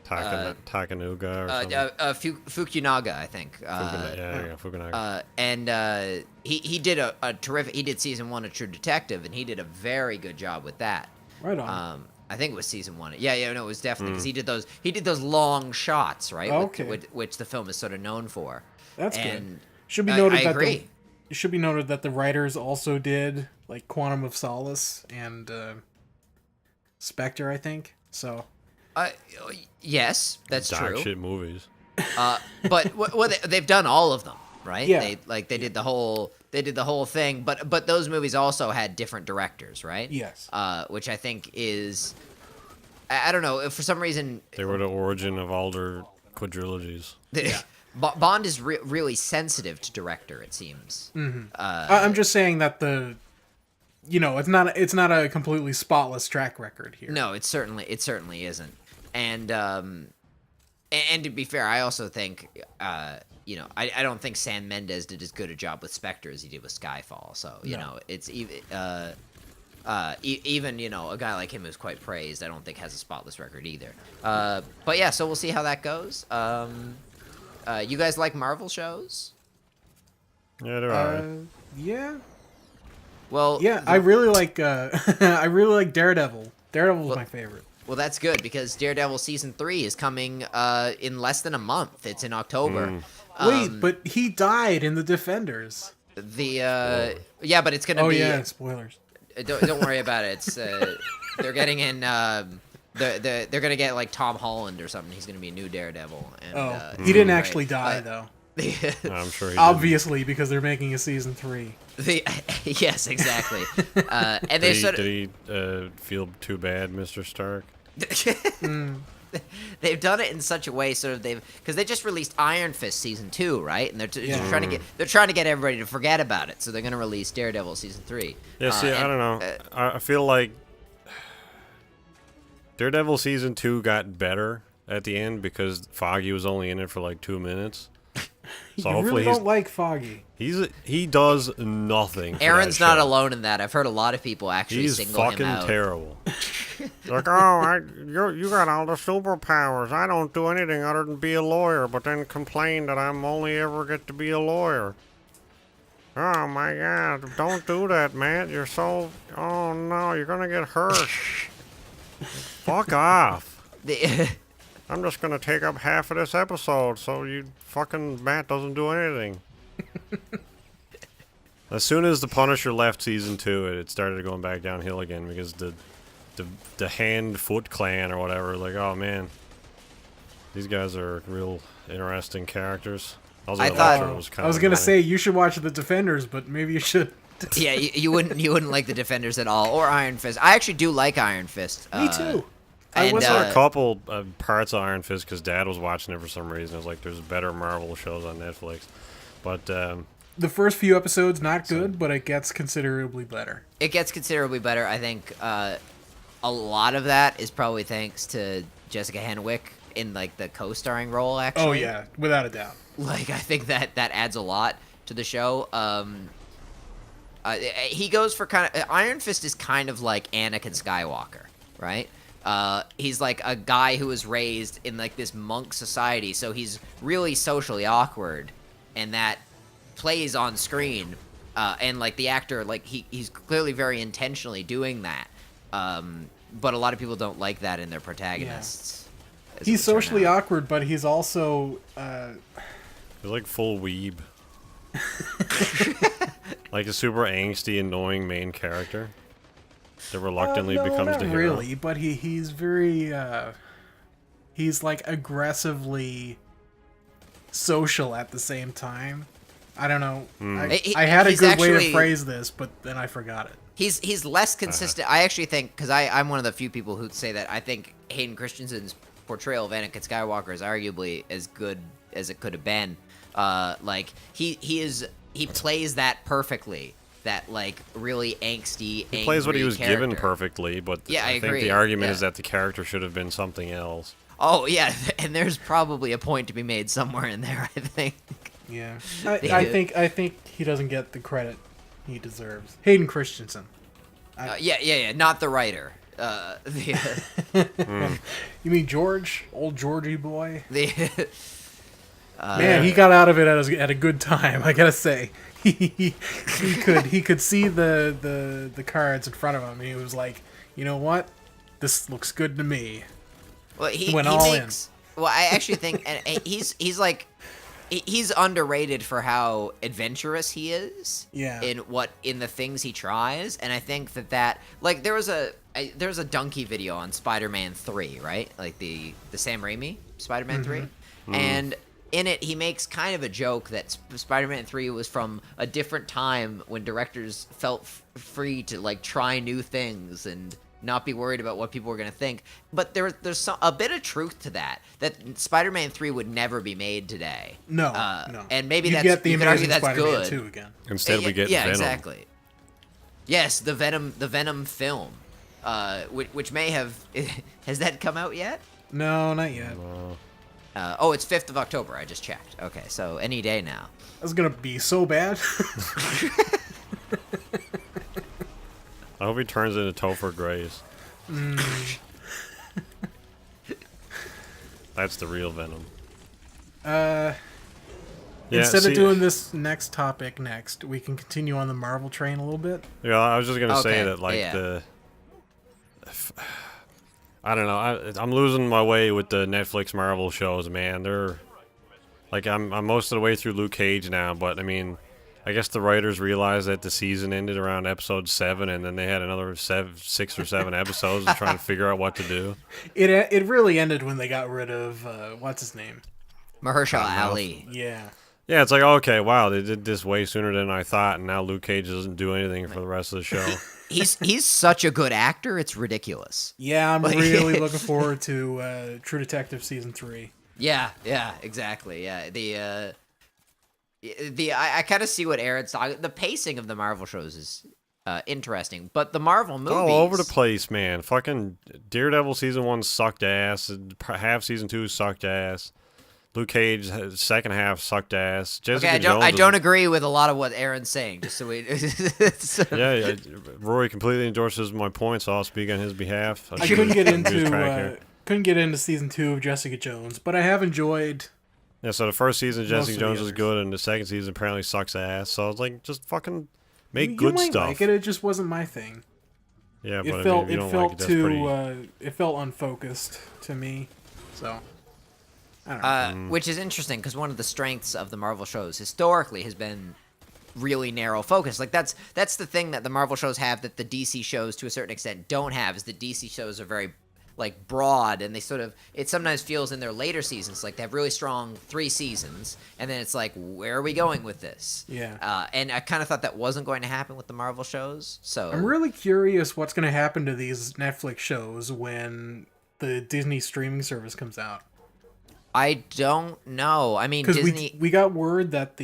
or something. Fukunaga, I think. Fukunaga. And he did a terrific. He did season 1 of True Detective, and he did a very good job with that. Right on. I think it was season 1. Yeah, no, it was definitely because he did those long shots, right? Okay. Which the film is sort of known for. That's good. Should be noted I agree. It should be noted that the writers also did like Quantum of Solace and Spectre, I think. So. Yes, that's Dog true. shit movies. But they've done all of them, right? Yeah. They did the whole thing, but those movies also had different directors, right? Yes. Which I think is, I don't know, if for some reason They were the origin of all their quadrilogies. Bond is really sensitive to director, it seems. Mm-hmm. I'm just saying that it's not a completely spotless track record here. No, it certainly isn't. And to be fair, I also think, I don't think Sam Mendes did as good a job with Spectre as he did with Skyfall. So, it's even, a guy like him who's quite praised, I don't think has a spotless record either. But yeah, so we'll see how that goes. You guys like Marvel shows? Yeah, they're alright. Yeah. Well, yeah, I really like Daredevil. Daredevil's my favorite. Well, that's good because Daredevil season 3 is coming in less than a month. It's in October. Wait, but he died in the Defenders. But it's gonna be. Oh yeah, spoilers. Don't worry about it. It's they're getting in. They're gonna get like Tom Holland or something. He's gonna be a new Daredevil. And, he didn't actually die though. I'm sure he obviously because they're making a season 3. Yes, exactly. And did he feel too bad, Mr. Stark? They've done it in such a way, because they just released Iron Fist season 2, right? And they're trying to get everybody to forget about it, so they're gonna release Daredevil season 3. Yeah, I don't know. I feel like Daredevil season 2 got better at the end because Foggy was only in it for like 2 minutes. So you hopefully really don't like Foggy. He does nothing. Aaron's not alone in that. I've heard a lot of people actually single him out. He's fucking terrible. Like, oh, you got all the superpowers. I don't do anything other than be a lawyer, but then complain that I'm only ever get to be a lawyer. Oh my God! Don't do that, man. You're so. Oh no, you're gonna get hurt. Fuck off. I'm just gonna take up half of this episode so you fucking Matt doesn't do anything. As soon as the Punisher left season 2, it started going back downhill again because the Hand Foot Clan or whatever, like, oh man, these guys are real interesting characters. I was gonna say you should watch the Defenders, but maybe you should. Yeah, you wouldn't like the Defenders at all, or Iron Fist. I actually do like Iron Fist. Me too. I saw a couple parts of Iron Fist because Dad was watching it for some reason. I was like, "There's better Marvel shows on Netflix," but the first few episodes not good, but it gets considerably better. It gets considerably better. I think a lot of that is probably thanks to Jessica Henwick in like the co-starring role. Actually, oh yeah, without a doubt. Like I think that adds a lot to the show. He goes for Iron Fist is kind of like Anakin Skywalker, right? He's like a guy who was raised in like this monk society, so he's really socially awkward, and that plays on screen. And like the actor, like he's clearly very intentionally doing that. But a lot of people don't like that in their protagonists. Yeah. He's socially awkward, but he's also he's like full weeb. Like a super angsty, annoying main character that reluctantly becomes the hero. Really, but he's very he's like aggressively social at the same time. I don't know. I had a good way to phrase this, but then I forgot it. He's less consistent. I actually think, because I'm one of the few people who say that I think Hayden Christensen's portrayal of Anakin Skywalker is arguably as good as it could have been. Like he plays that perfectly. That like really angsty, he plays what he was character. given perfectly, but yeah, I think the argument is that the character should have been something else. Oh yeah, and there's probably a point to be made somewhere in there. I think. Yeah, I think he doesn't get the credit he deserves. Hayden Christensen. Yeah. Not the writer. You mean George, old Georgie boy? Man, he got out of it at a good time. I gotta say, he could see the cards in front of him. He was like, you know what, this looks good to me. Well, he went all in. Well, I actually think, and he's like. he's underrated for how adventurous he is. Yeah. In the things he tries, and I think that like there was a donkey video on Spider-Man 3, right? Like the Sam Raimi Spider-Man 3, and in it he makes kind of a joke that Spider-Man 3 was from a different time when directors felt free to like try new things and not be worried about what people were going to think. But there's a bit of truth to that Spider-Man 3 would never be made today. No. And maybe you that's get the you could argue Amazing that's Spider-Man good. 2 again. Instead, we get Venom. Exactly. Yes, the Venom film, which may have has that come out yet? No, not yet. It's 5th of October. I just checked. Okay, so any day now. That's gonna be so bad. I hope he turns into Topher Grace. That's the real Venom. Instead of doing this next topic next, we can continue on the Marvel train a little bit. Yeah, I was just gonna say that, like, yeah. I don't know. I'm losing my way with the Netflix Marvel shows, man. They're like I'm most of the way through Luke Cage now, but I mean, I guess the writers realized that the season ended around episode 7, and then they had another 6 or 7 episodes of trying to figure out what to do. It really ended when they got rid of what's his name, Mahershala Ali. Yeah. Yeah, it's like, okay, wow, they did this way sooner than I thought, and now Luke Cage doesn't do anything for the rest of the show. He's such a good actor, it's ridiculous. Yeah, I'm really looking forward to True Detective season 3. Yeah, exactly. Yeah, I kind of see what Aaron's talking. The pacing of the Marvel shows is interesting, but the Marvel movies all over the place, man. Fucking Daredevil season 1 sucked ass. Half season 2 sucked ass. Luke Cage second half sucked ass. Jessica Jones I don't agree with a lot of what Aaron's saying. Just so we. Yeah, Rory completely endorses my points. So I'll speak on his behalf. I couldn't get into season 2 of Jessica Jones, but I have enjoyed. Yeah, so the first season Jessica Jones was good, and the second season apparently sucks ass. So I was like, just fucking make good stuff. Like it just wasn't my thing. Yeah, but it felt if you don't felt like it, that's too pretty... it felt unfocused to me. So I don't know. Which is interesting because one of the strengths of the Marvel shows historically has been really narrow focus. Like that's the thing that the Marvel shows have that the DC shows to a certain extent don't have. Is the DC shows are very like broad, and they sort of, it sometimes feels in their later seasons like they have really strong 3 seasons, and then it's like, where are we going with this? Yeah. And I kind of thought that wasn't going to happen with the Marvel shows. So I'm really curious what's going to happen to these Netflix shows when the Disney streaming service comes out. I don't know. I mean, Disney. We got word that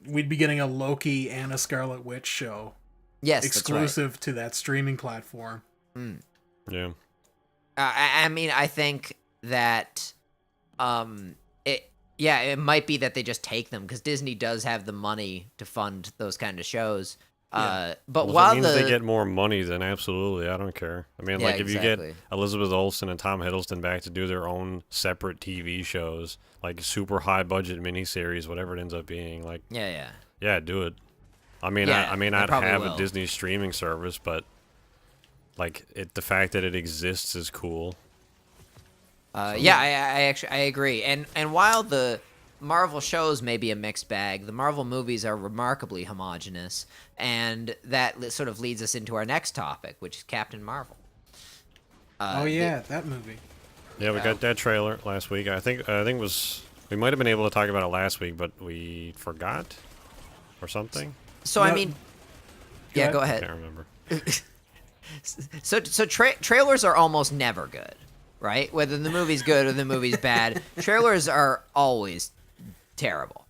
we'd be getting a Loki and a Scarlet Witch show. Yes, exclusive to that streaming platform. Yeah. I mean, I think that it might be that they just take them because Disney does have the money to fund those kind of shows. Yeah. But well, while if it means they get more money, then absolutely, I don't care. I mean, like, if you get Elizabeth Olsen and Tom Hiddleston back to do their own separate TV shows, like super high budget miniseries, whatever it ends up being, like, yeah, do it. I mean, I may not have a Disney streaming service, but like the fact that it exists is cool. I agree. And while the Marvel shows may be a mixed bag, the Marvel movies are remarkably homogenous, and that sort of leads us into our next topic, which is Captain Marvel. That movie. Yeah, we got that trailer last week. I think we might have been able to talk about it last week, but we forgot or something. So I mean, go ahead. I can't remember. So trailers are almost never good, right? Whether the movie's good or the movie's bad, trailers are always terrible.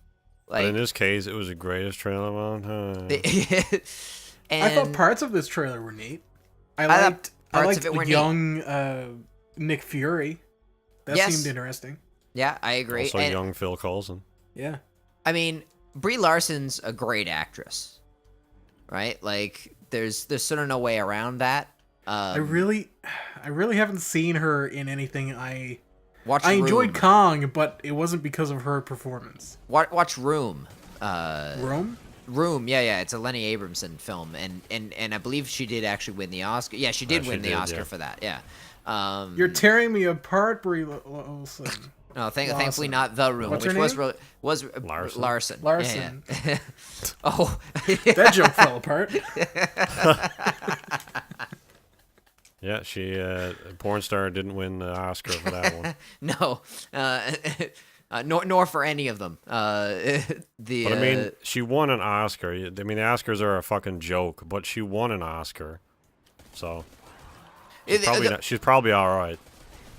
Like, but in this case, it was the greatest trailer of all time. I thought parts of this trailer were neat. I liked young Nick Fury. That seemed interesting. Yeah, I agree. Also, young Phil Coulson. Yeah. I mean, Brie Larson's a great actress, right? Like, there's sort of no way around that. I really haven't seen her in anything. I enjoyed Room. Kong, but it wasn't because of her performance. Watch Room. Room? Room, yeah. It's a Lenny Abramson film, and I believe she did actually win the Oscar. Yeah, she did win the Oscar for that. Yeah. You're tearing me apart, Brie Olsen. No, thankfully not The Room, What's which her was Larson. Larson. Yeah. Oh, That joke fell apart. Yeah, she porn star didn't win the Oscar for that one. No, nor for any of them. But I mean, she won an Oscar. I mean, the Oscars are a fucking joke, but she won an Oscar, so she's probably all right.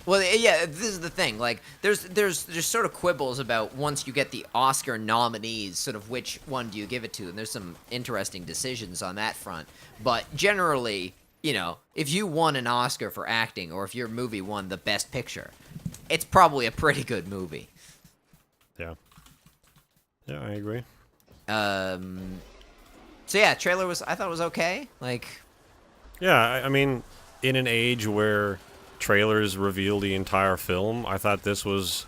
Well, yeah, this is the thing. Like, there's sort of quibbles about once you get the Oscar nominees, sort of which one do you give it to, and there's some interesting decisions on that front. But generally, you know, if you won an Oscar for acting, or if your movie won the Best Picture, it's probably a pretty good movie. Yeah. Yeah, I agree. So yeah, trailer I thought it was okay. Like, yeah, I mean, in an age where trailers reveal the entire film, I thought this was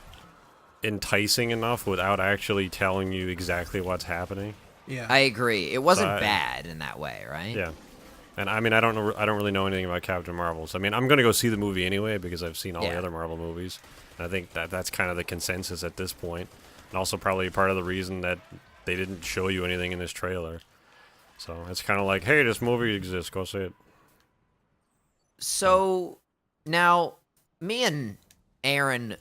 enticing enough without actually telling you exactly what's happening. Yeah, I agree. It wasn't bad in that way, right? Yeah. And I mean, I don't really know anything about Captain Marvel. So I mean, I'm gonna go see the movie anyway because I've seen all the other Marvel movies. And I think that's kind of the consensus at this point, and also probably part of the reason that they didn't show you anything in this trailer. So it's kind of like, hey, this movie exists, go see it. So now, me and Aaron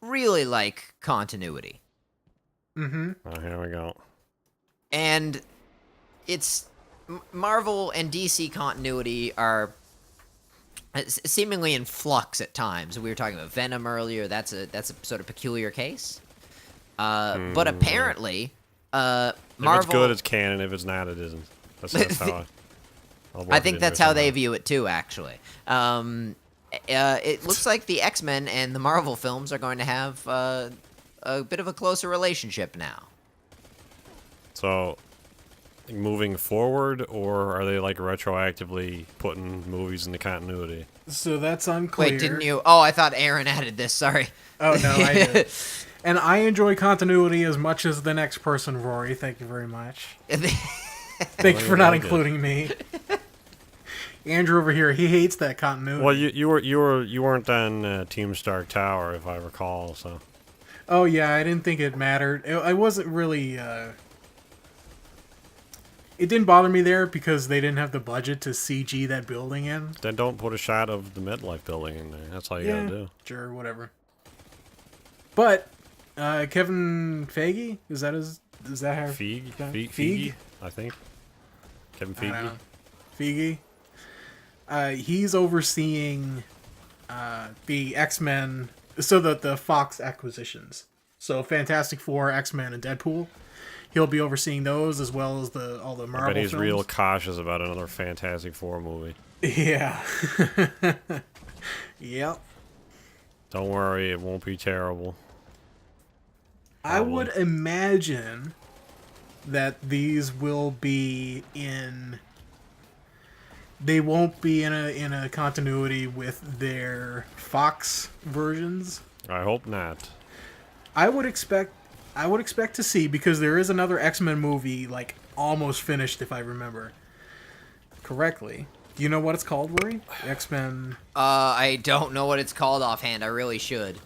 really like continuity. Mm-hmm. Oh, here we go. And it's Marvel and DC continuity are seemingly in flux at times. We were talking about Venom earlier. That's a sort of peculiar case. But apparently, Marvel. If it's good, it's canon. If it's not, it isn't. That's how I think that's how they view it too. Actually, it looks like the X-Men and the Marvel films are going to have a bit of a closer relationship now. So, moving forward, or are they like retroactively putting movies into continuity? So that's unclear. Wait, didn't you? Oh, I thought Aaron added this. Sorry. Oh no, I did. And I enjoy continuity as much as the next person, Rory. Thank you very much. Thank you for not including me. Andrew over here, he hates that continuity. Well, you weren't on Team Stark Tower, if I recall. So. Oh yeah, I didn't think it mattered. I wasn't really. It didn't bother me there because they didn't have the budget to CG that building in. Then don't put a shot of the MetLife building in there. That's all you gotta do. Sure, whatever. But Kevin Feige, is that how? Feige, I think. Kevin Feige. Feige. He's overseeing the X-Men, so the Fox acquisitions. So Fantastic Four, X-Men, and Deadpool. He'll be overseeing those as well as all the Marvel I bet he's films. real cautious about another Fantastic Four movie. Yeah. Yep. Don't worry, it won't be terrible. I would imagine that these will be in. They won't be in a continuity with their Fox versions. I hope not. I would expect to see, because there is another X-Men movie like almost finished, if I remember correctly. Do you know what it's called, Rory? X-Men. I don't know what it's called offhand. I really should.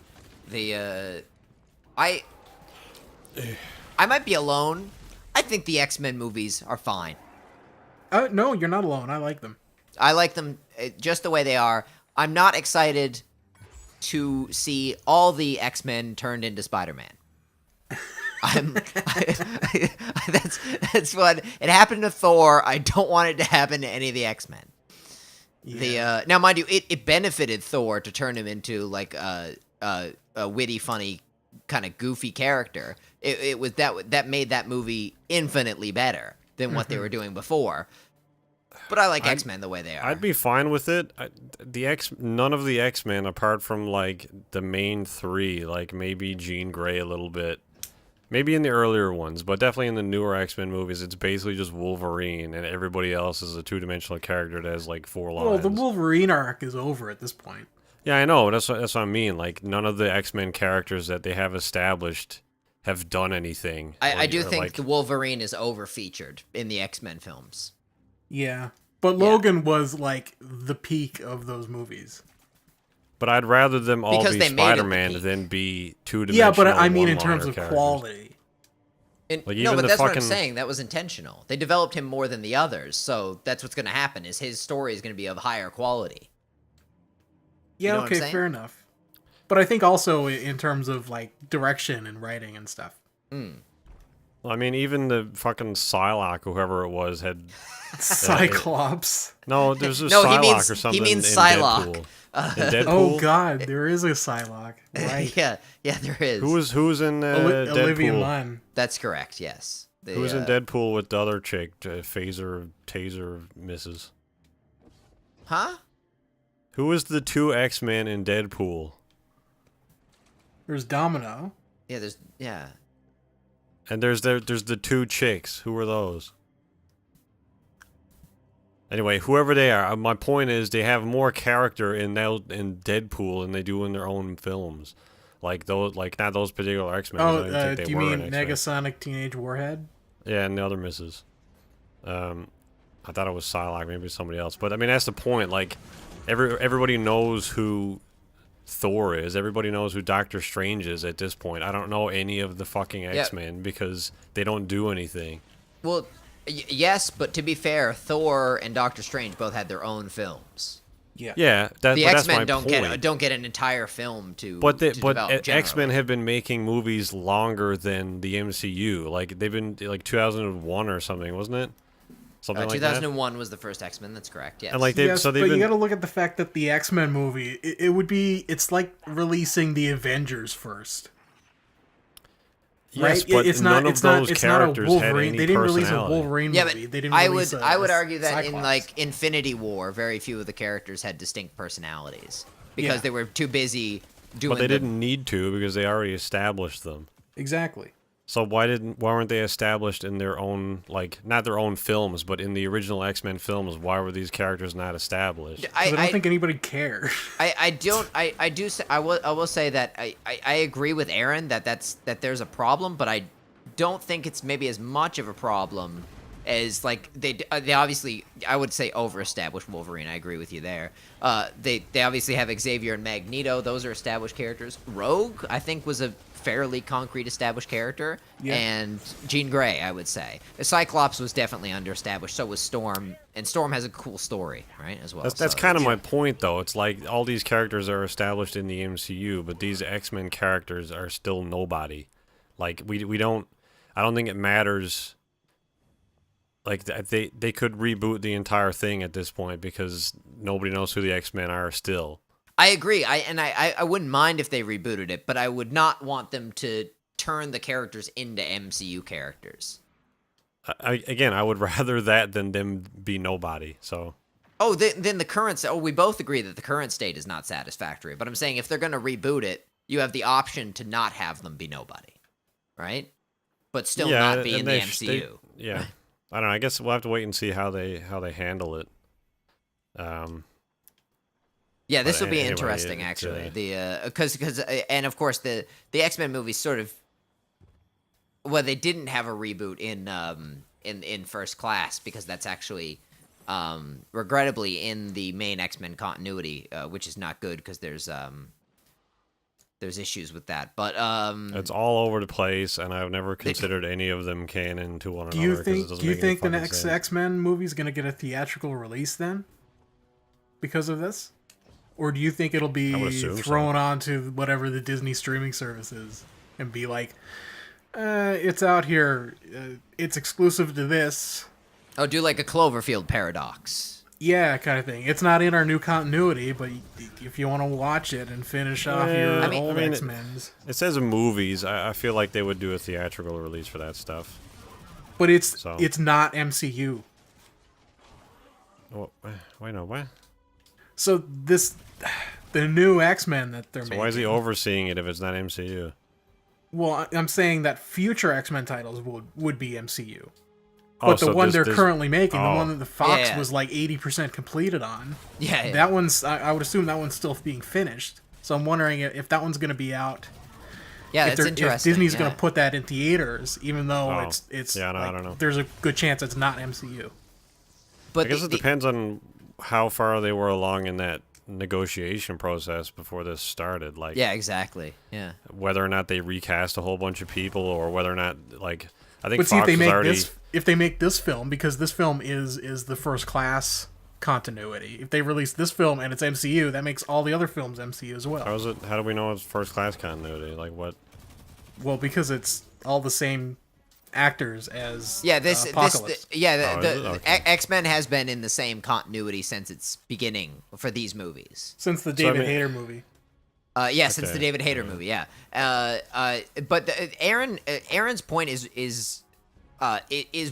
I might be alone. I think the X-Men movies are fine. No, you're not alone. I like them. I like them just the way they are. I'm not excited to see all the X-Men turned into Spider-Man. That's what it happened to Thor. I don't want it to happen to any of the X-Men. Yeah. Now, mind you, it benefited Thor to turn him into like a witty, funny, kind of goofy character. It was that made that movie infinitely better than what they were doing before. But I like X-Men the way they are. I'd be fine with it. None of the X-Men, apart from like the main three, like maybe Jean Grey a little bit, maybe in the earlier ones, but definitely in the newer X-Men movies, it's basically just Wolverine, and everybody else is a two-dimensional character that has like 4 lines. Well, the Wolverine arc is over at this point. Yeah, I know. That's what I mean. Like, none of the X-Men characters that they have established have done anything. I do think the Wolverine is over-featured in the X-Men films. Yeah. But Logan was like the peak of those movies. But I'd rather them all Because be they made it the Spider-Man geek. than be two-dimensional. Yeah, but I mean in one-liner terms of characters. quality. Like, no, even but the that's what I'm fucking- saying. That was intentional. They developed him more than the others, so that's what's going to happen. Is his story is going to be of higher quality. Yeah, You know what I'm okay, saying? fair enough. But I think also in terms of like direction and writing and stuff. Well, I mean, even the fucking Psylocke, whoever it was, had Cyclops. no. There's a No, he Psylocke means- or he something means in Psylocke. Deadpool. In Deadpool. Oh god, there is a Psylocke. Right. yeah, there is. Who was in Olivia Deadpool? Munn. That's correct. Yes. Who was in Deadpool with the other chick, Taser Mrs. Huh? Who was the two X-Men in Deadpool? There's Domino. Yeah. And there's the two chicks. Who were those? Anyway, whoever they are, my point is they have more character in Deadpool than they do in their own films. Like those, like not those particular X-Men. I don't think they do you were mean in X-Men. Negasonic Teenage Warhead? Yeah, and the other misses. I thought it was Psylocke, maybe it's somebody else. But I mean, that's the point. Like, everybody knows who Thor is. Everybody knows who Doctor Strange is at this point. I don't know any of the fucking X-Men because they don't do anything. Well, yes, but to be fair, Thor and Doctor Strange both had their own films. Yeah. Yeah, The but X-Men that's my point. don't get an entire film to. But to develop X-Men generally. have been making movies longer than the MCU. Like they've been like 2001 or something, wasn't it? Something like that. 2001 was the first X-Men. That's correct. Yes. And like Yes, they've but been. you got to look at the fact that the X-Men movie, it's like releasing the Avengers first. Yes, right? but it's none not, of those it's not a characters had Wolverine. any They didn't release a personality. Wolverine yeah, movie. but They didn't I release would a, I would a argue that in Cyclops. like Infinity War, very few of the characters had distinct personalities because Yeah. they were too busy doing. But they didn't need to because they already established them. Exactly. So why weren't they established in their own, like, not their own films, but in the original X-Men films? Why were these characters not established? I don't think anybody cared. I will say that I agree with Aaron that there's a problem, but I don't think it's maybe as much of a problem as like they obviously, I would say, over-established Wolverine. I agree with you there. They obviously have Xavier and Magneto. Those are established characters. Rogue, I think, was a fairly concrete established character. Yeah. And Jean Grey, I would say. Cyclops was definitely underestablished. So was Storm, and Storm has a cool story, right, as well. That's So, kind of my point, though. It's like all these characters are established in the MCU, but these X-Men characters are still nobody. Like, we don't... I don't think it matters... Like, they could reboot the entire thing at this point because nobody knows who the X-Men are still. I agree. I wouldn't mind if they rebooted it, but I would not want them to turn the characters into MCU characters. I would rather that than them be nobody. So. Oh, then the current... Oh, we both agree that the current state is not satisfactory. But I'm saying if they're going to reboot it, you have the option to not have them be nobody, right? But still not be in the MCU. Yeah. I don't know. I guess we'll have to wait and see how they handle it. Yeah, this But will be anyway, interesting, actually. Because and of course the X-Men movies sort of, well, they didn't have a reboot in First Class because that's actually regrettably in the main X-Men continuity, which is not good because there's issues with that. But it's all over the place, and I've never considered any of them canon to one Do another. you think the fucking next sense. X-Men movie is going to get a theatrical release then? Because of this? Or do you think it'll be thrown onto whatever the Disney streaming service is and be like, it's out here, it's exclusive to this. Oh, do like a Cloverfield paradox. Yeah, kind of thing. It's not in our new continuity, but if you want to watch it and finish off your old X-Men's. It says in movies. I feel like they would do a theatrical release for that stuff. But it's not MCU. Oh, wait, no, what? So the new X-Men that they're making. Why is he overseeing it if it's not MCU? Well, I'm saying that future X-Men titles would be MCU. Oh, But the one they're currently making, the one that the Fox Yeah. was like 80% completed on, Yeah. that one's, I would assume that one's still being finished. So I'm wondering if that one's going to be out. Yeah, if that's interesting. If Disney's yeah. going to put that in theaters, even though it's Yeah, no, like, I don't know. there's a good chance it's not MCU. But I guess it depends on how far they were along in that negotiation process before this started. Like, yeah, exactly. Yeah. Whether or not they recast a whole bunch of people, or whether or not, like, I think But see, Fox was already. If they make this film, because this film is the First Class continuity. If they release this film and it's MCU, that makes all the other films MCU as well. How is it? How do we know it's First Class continuity? Like, what? Well, because it's all the same actors as Apocalypse. Okay. X-Men has been in the same continuity since its beginning for these movies. Since the David Hayter movie. Since the David Hayter movie, yeah. But Aaron's point is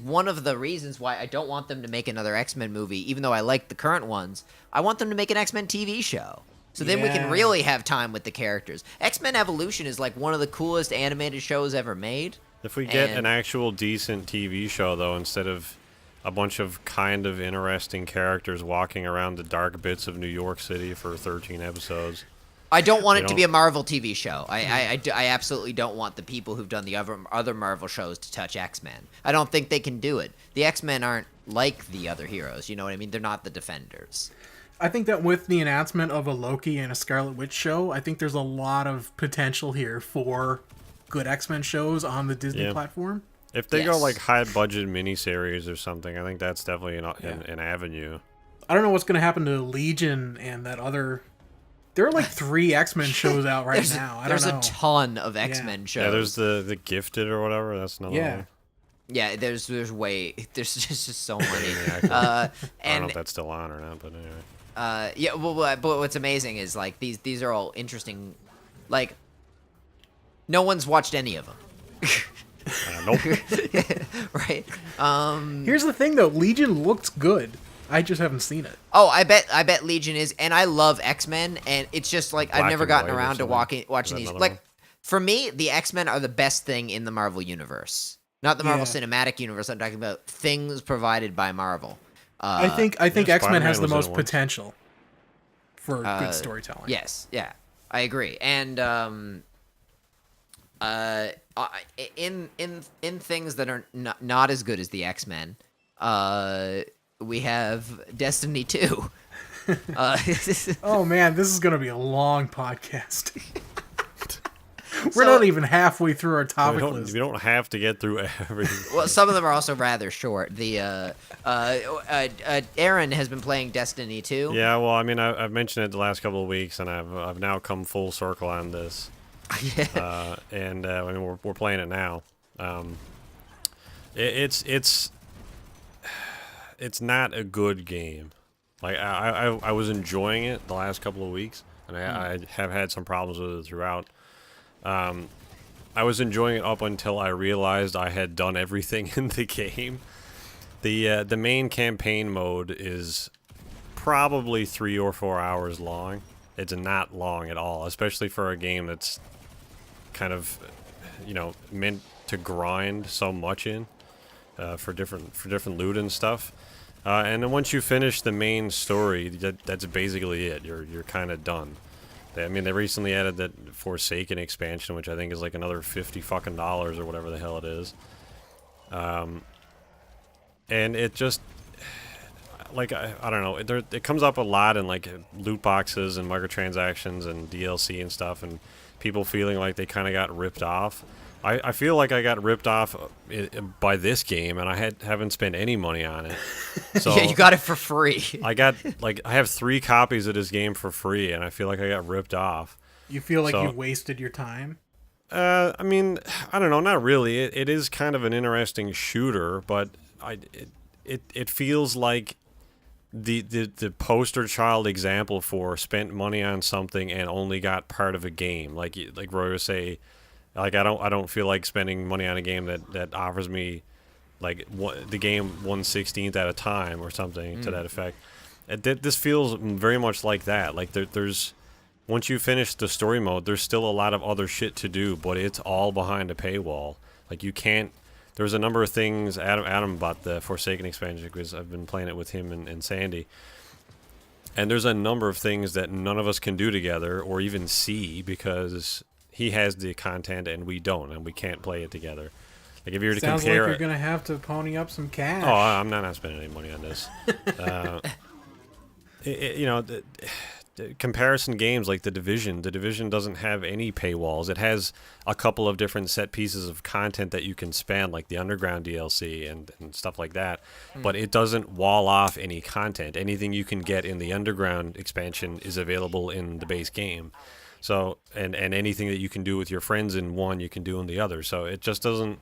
one of the reasons why I don't want them to make another X-Men movie, even though I like the current ones. I want them to make an X-Men TV show. So then we can really have time with the characters. X-Men Evolution is like one of the coolest animated shows ever made. If we get an actual decent TV show, though, instead of a bunch of kind of interesting characters walking around the dark bits of New York City for 13 episodes. I don't want it to be a Marvel TV show. I absolutely don't want the people who've done the other Marvel shows to touch X-Men. I don't think they can do it. The X-Men aren't like the other heroes. You know what I mean? They're not the Defenders. I think that with the announcement of a Loki and a Scarlet Witch show, I think there's a lot of potential here for good X-Men shows on the Disney platform. If they go like high-budget miniseries or something, I think that's definitely an avenue. I don't know what's going to happen to Legion and that other... There are like 3 X-Men shows out right now. I don't know. There's a ton of X-Men shows. Yeah, there's the Gifted or whatever. That's another one. Yeah, there's just so many. I don't know if that's still on or not, but anyway. But what's amazing is like these are all interesting. Like, no one's watched any of them. Nope. Right. Here's the thing, though. Legion looks good. I just haven't seen it. Oh, I bet Legion is, and I love X-Men, and it's just like I've never gotten around to watching these. Like, for me, the X-Men are the best thing in the Marvel universe, not the Marvel Cinematic Universe. I'm talking about things provided by Marvel. I think X-Men has the most potential for good storytelling. Yes, yeah, I agree. And in things that are not as good as the X-Men, we have Destiny 2. Oh man, this is gonna be a long podcast. We're not even halfway through our topic list. We don't have to get through everything. Well, some of them are also rather short. The Aaron has been playing Destiny 2. Yeah, well, I mean, I've mentioned it the last couple of weeks, and I've now come full circle on this. I mean, we're playing it now. It's not a good game. Like I was enjoying it the last couple of weeks, and I have had some problems with it throughout. I was enjoying it up until I realized I had done everything in the game. The main campaign mode is probably 3 or 4 hours long. It's not long at all, especially for a game that's kind of, meant to grind so much in for different loot and stuff. And then once you finish the main story, that's basically it. You're kind of done. They recently added that Forsaken expansion, which I think is like another $50 or whatever the hell it is. And it just, like, I don't know, it comes up a lot in like loot boxes and microtransactions and DLC and stuff, and people feeling like they kind of got ripped off. I feel like I got ripped off by this game, and I haven't spent any money on it. So yeah, you got it for free. I have 3 copies of this game for free, and I feel like I got ripped off. You feel like you wasted your time? I mean, I don't know, not really. It is kind of an interesting shooter, but it feels like the poster child example for spent money on something and only got part of a game. Like Roy would say. Like I don't feel like spending money on a game that offers me like the game 1/16th at a time or something to that effect. This feels very much like that. Like there's once you finish the story mode, there's still a lot of other shit to do, but it's all behind a paywall. Like you can't. There's a number of things. Adam bought the Forsaken expansion because I've been playing it with him and Sandy. And there's a number of things that none of us can do together or even see because he has the content and we don't, and we can't play it together. Like if you were to compare, sounds like you're gonna have to pony up some cash. Oh, I'm not spending any money on this. comparison games like The Division. The Division doesn't have any paywalls. It has a couple of different set pieces of content that you can spend, like the Underground DLC and stuff like that. But it doesn't wall off any content. Anything you can get in the Underground expansion is available in the base game. So, and anything that you can do with your friends in one, you can do in the other. So it just doesn't...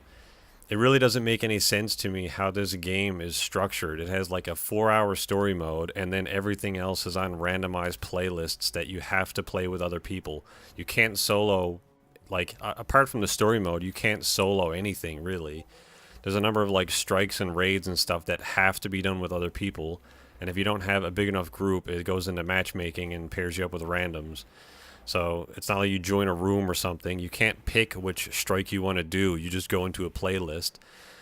It really doesn't make any sense to me how this game is structured. It has like a 4-hour story mode, and then everything else is on randomized playlists that you have to play with other people. You can't solo, like, apart from the story mode, you can't solo anything, really. There's a number of, like, strikes and raids and stuff that have to be done with other people, and if you don't have a big enough group, it goes into matchmaking and pairs you up with randoms. So it's not like you join a room or something. You can't pick which strike you want to do. You just go into a playlist.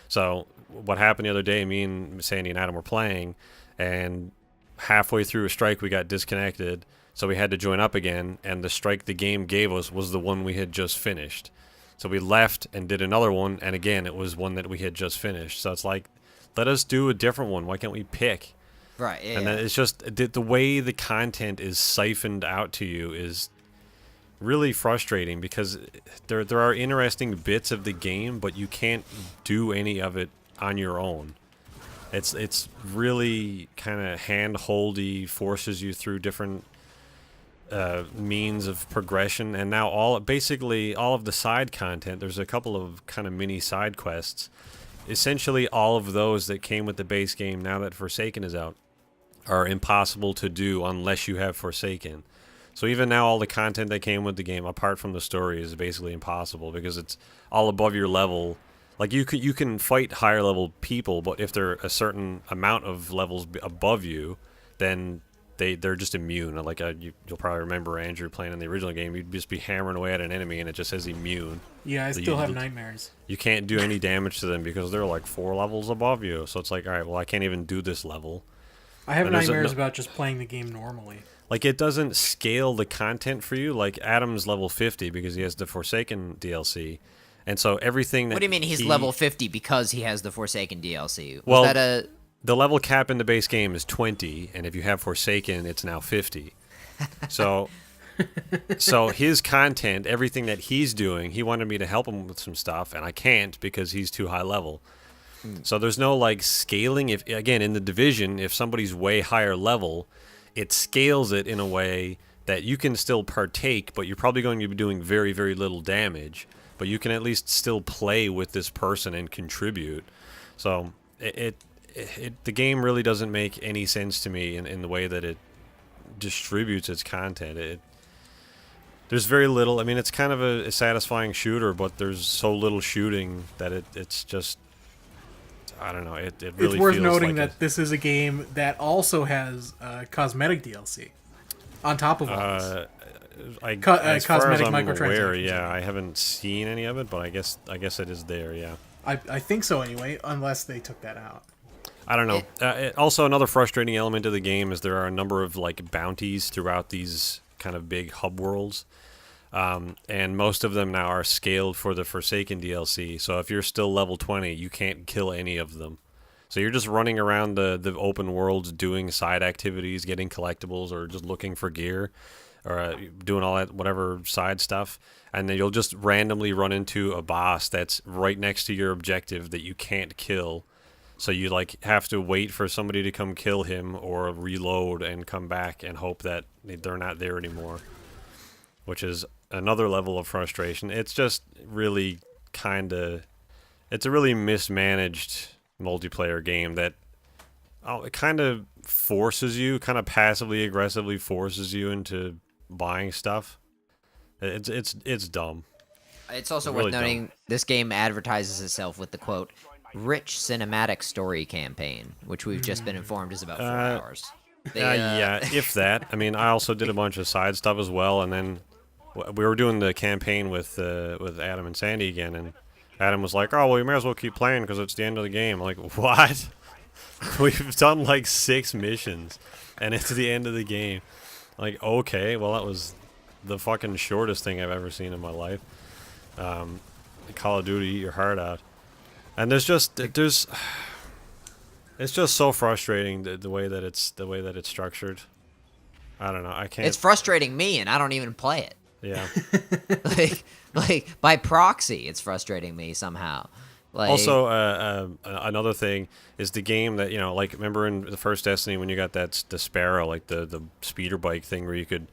So what happened the other day, me and Sandy and Adam were playing, and halfway through a strike we got disconnected. So we had to join up again, and the strike the game gave us was the one we had just finished. So we left and did another one, and again it was one that we had just finished. So it's like, let us do a different one. Why can't we pick? Right, yeah. And then it's just the way the content is siphoned out to you is really frustrating, because there are interesting bits of the game, but you can't do any of it on your own. It's really kind of hand-holdy, forces you through different means of progression, and now basically all of the side content, there's a couple of kind of mini side quests. Essentially all of those that came with the base game, now that Forsaken is out, are impossible to do unless you have Forsaken. So even now, all the content that came with the game, apart from the story, is basically impossible because it's all above your level. Like, you can fight higher level people, but if they're a certain amount of levels above you, then they're just immune. Like, you'll probably remember Andrew playing in the original game. You'd just be hammering away at an enemy, and it just says immune. Yeah, I So still have nightmares. You can't do any damage to them because they're like 4 levels above you. So it's like, all right, well, I can't even do this level. I have nightmares about just playing the game normally. Like, it doesn't scale the content for you. Like, Adam's level 50 because he has the Forsaken DLC. And so everything that... What do you mean he's level 50 because he has the Forsaken DLC? Well, that the level cap in the base game is 20, and if you have Forsaken, it's now 50. So his content, everything that he's doing, he wanted me to help him with some stuff, and I can't because he's too high level. So there's no, like, scaling. If, again, in the Division, if somebody's way higher level, it scales it in a way that you can still partake, but you're probably going to be doing very, very little damage. But you can at least still play with this person and contribute. So the game really doesn't make any sense to me in the way that it distributes its content. There's very little. I mean, it's kind of a satisfying shooter, but there's so little shooting that it's just... I don't know. It really. It's worth feels noting like that this is a game that also has cosmetic DLC on top of all this. As far as Cosmetic I'm aware, microtransactions. yeah, I haven't seen any of it, but I guess it is there. Yeah. I think so anyway, unless they took that out. I don't know. Also, another frustrating element of the game is there are a number of, like, bounties throughout these kind of big hub worlds. And most of them now are scaled for the Forsaken DLC. So if you're still level 20, you can't kill any of them. So you're just running around the open worlds doing side activities, getting collectibles, or just looking for gear, or doing all that whatever side stuff. And then you'll just randomly run into a boss that's right next to your objective that you can't kill. So you, like, have to wait for somebody to come kill him or reload and come back and hope that they're not there anymore, which is another level of frustration. It's just really it's a really mismanaged multiplayer game that it kind of forces you, kind of passively aggressively forces you into buying stuff. It's dumb. It's also Really worth noting this game advertises itself with the quote, "rich cinematic story campaign," which we've just been informed is about 4 hours. Yeah, if that. I mean, I also did a bunch of side stuff as well, and then we were doing the campaign with Adam and Sandy again, and Adam was like, "Oh, well, you may as well keep playing because it's the end of the game." I'm like, what? We've done like 6 missions, and it's the end of the game. Like, okay, well, that was the fucking shortest thing I've ever seen in my life. Call of Duty, eat your heart out. And it's just so frustrating the way that it's structured. I don't know. I can't. It's frustrating me, and I don't even play it. Yeah. like by proxy, it's frustrating me somehow. Like, also, another thing is the game that, like, remember in the first Destiny when you got the Sparrow, like the speeder bike thing where you could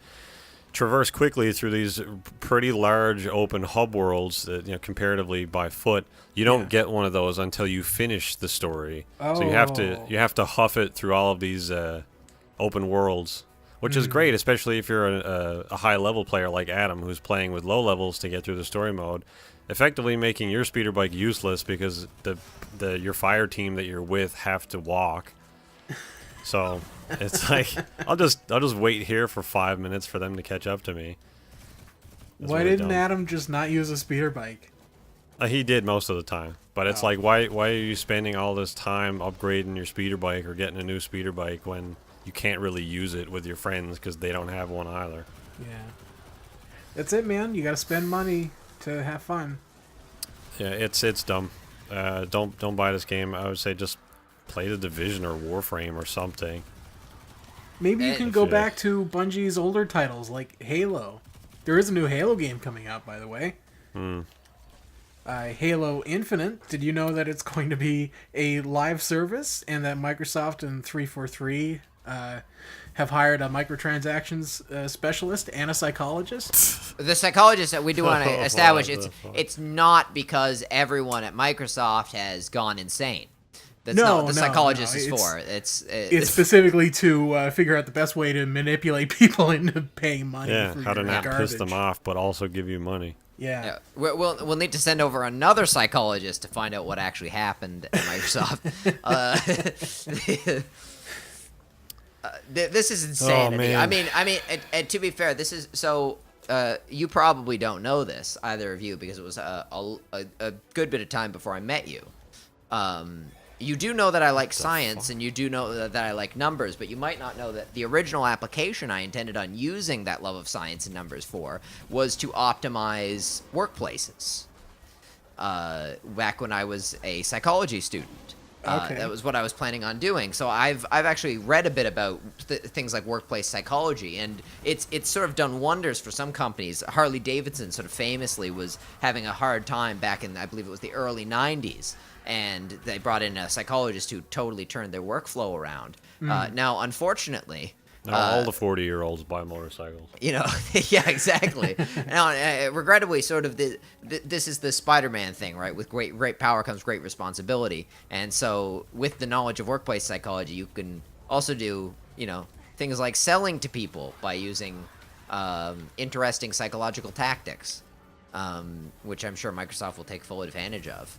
traverse quickly through these pretty large open hub worlds that, comparatively by foot. You don't get one of those until you finish the story. Oh. So you have to huff it through all of these open worlds, which is great, especially if you're a high level player like Adam, who's playing with low levels to get through the story mode, effectively making your speeder bike useless because your fire team that you're with have to walk. So it's like I'll just wait here for 5 minutes for them to catch up to me. That's Why really didn't dumb. Adam just not use a speeder bike? He did most of the time, but it's like why are you spending all this time upgrading your speeder bike or getting a new speeder bike when you can't really use it with your friends because they don't have one either? Yeah, that's it, man. You got to spend money to have fun. Yeah, it's dumb. Don't buy this game. I would say just play The Division or Warframe or something. Maybe you can go back to Bungie's older titles like Halo. There is a new Halo game coming out, by the way. Halo Infinite. Did you know that it's going to be a live service and that Microsoft and 343 have hired a microtransactions specialist and a psychologist? the psychologist that we do want to establish, it's not because everyone at Microsoft has gone insane. That's not what the psychologist is for. It's specifically to figure out the best way to manipulate people into paying money. Yeah, for how to your not garbage. piss them off, but also give you money. Yeah. We'll need to send over another psychologist to find out what actually happened at Microsoft. This is insanity. Oh, I man. mean, and to be fair, this is so. You probably don't know this, either of you, because it was a good bit of time before I met you. You do know that I like science, and you do know that I like numbers, but you might not know that the original application I intended on using that love of science and numbers for was to optimize workplaces. Back when I was a psychology student. Okay. That was what I was planning on doing. So I've actually read a bit about things like workplace psychology, and it's sort of done wonders for some companies. Harley Davidson sort of famously was having a hard time back in, I believe it was the early 90s, and they brought in a psychologist who totally turned their workflow around. Now, unfortunately... Now all the 40-year-olds buy motorcycles. Yeah, exactly. Now, regrettably, sort of this is the Spider-Man thing, right? With great power comes great responsibility, and so with the knowledge of workplace psychology, you can also do things like selling to people by using interesting psychological tactics, which I'm sure Microsoft will take full advantage of.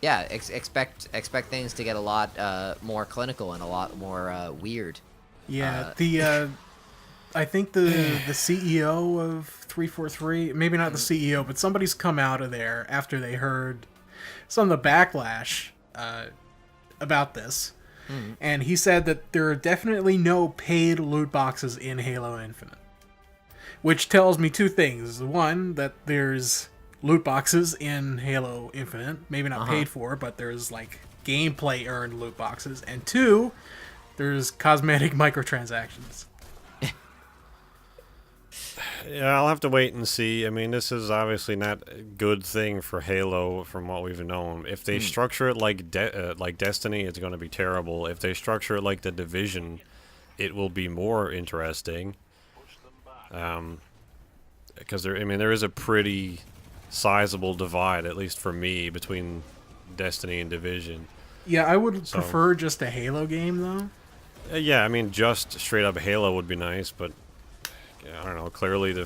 Yeah, expect things to get a lot more clinical and a lot more weird. Yeah, I think the CEO of 343, maybe not the CEO, but somebody's come out of there after they heard some of the backlash about this. And he said that there are definitely no paid loot boxes in Halo Infinite. Which tells me two things. One, that there's loot boxes in Halo Infinite, maybe not paid for, but there's like gameplay earned loot boxes. And two, there's cosmetic microtransactions. Yeah, I'll have to wait and see. I mean, this is obviously not a good thing for Halo from what we've known. If they structure it like Destiny, it's going to be terrible. If they structure it like The Division, it will be more interesting. Because there is a pretty sizable divide, at least for me, between Destiny and Division. Yeah, I would prefer just a Halo game, though. Yeah, I mean, just straight up Halo would be nice, but I don't know. Clearly, the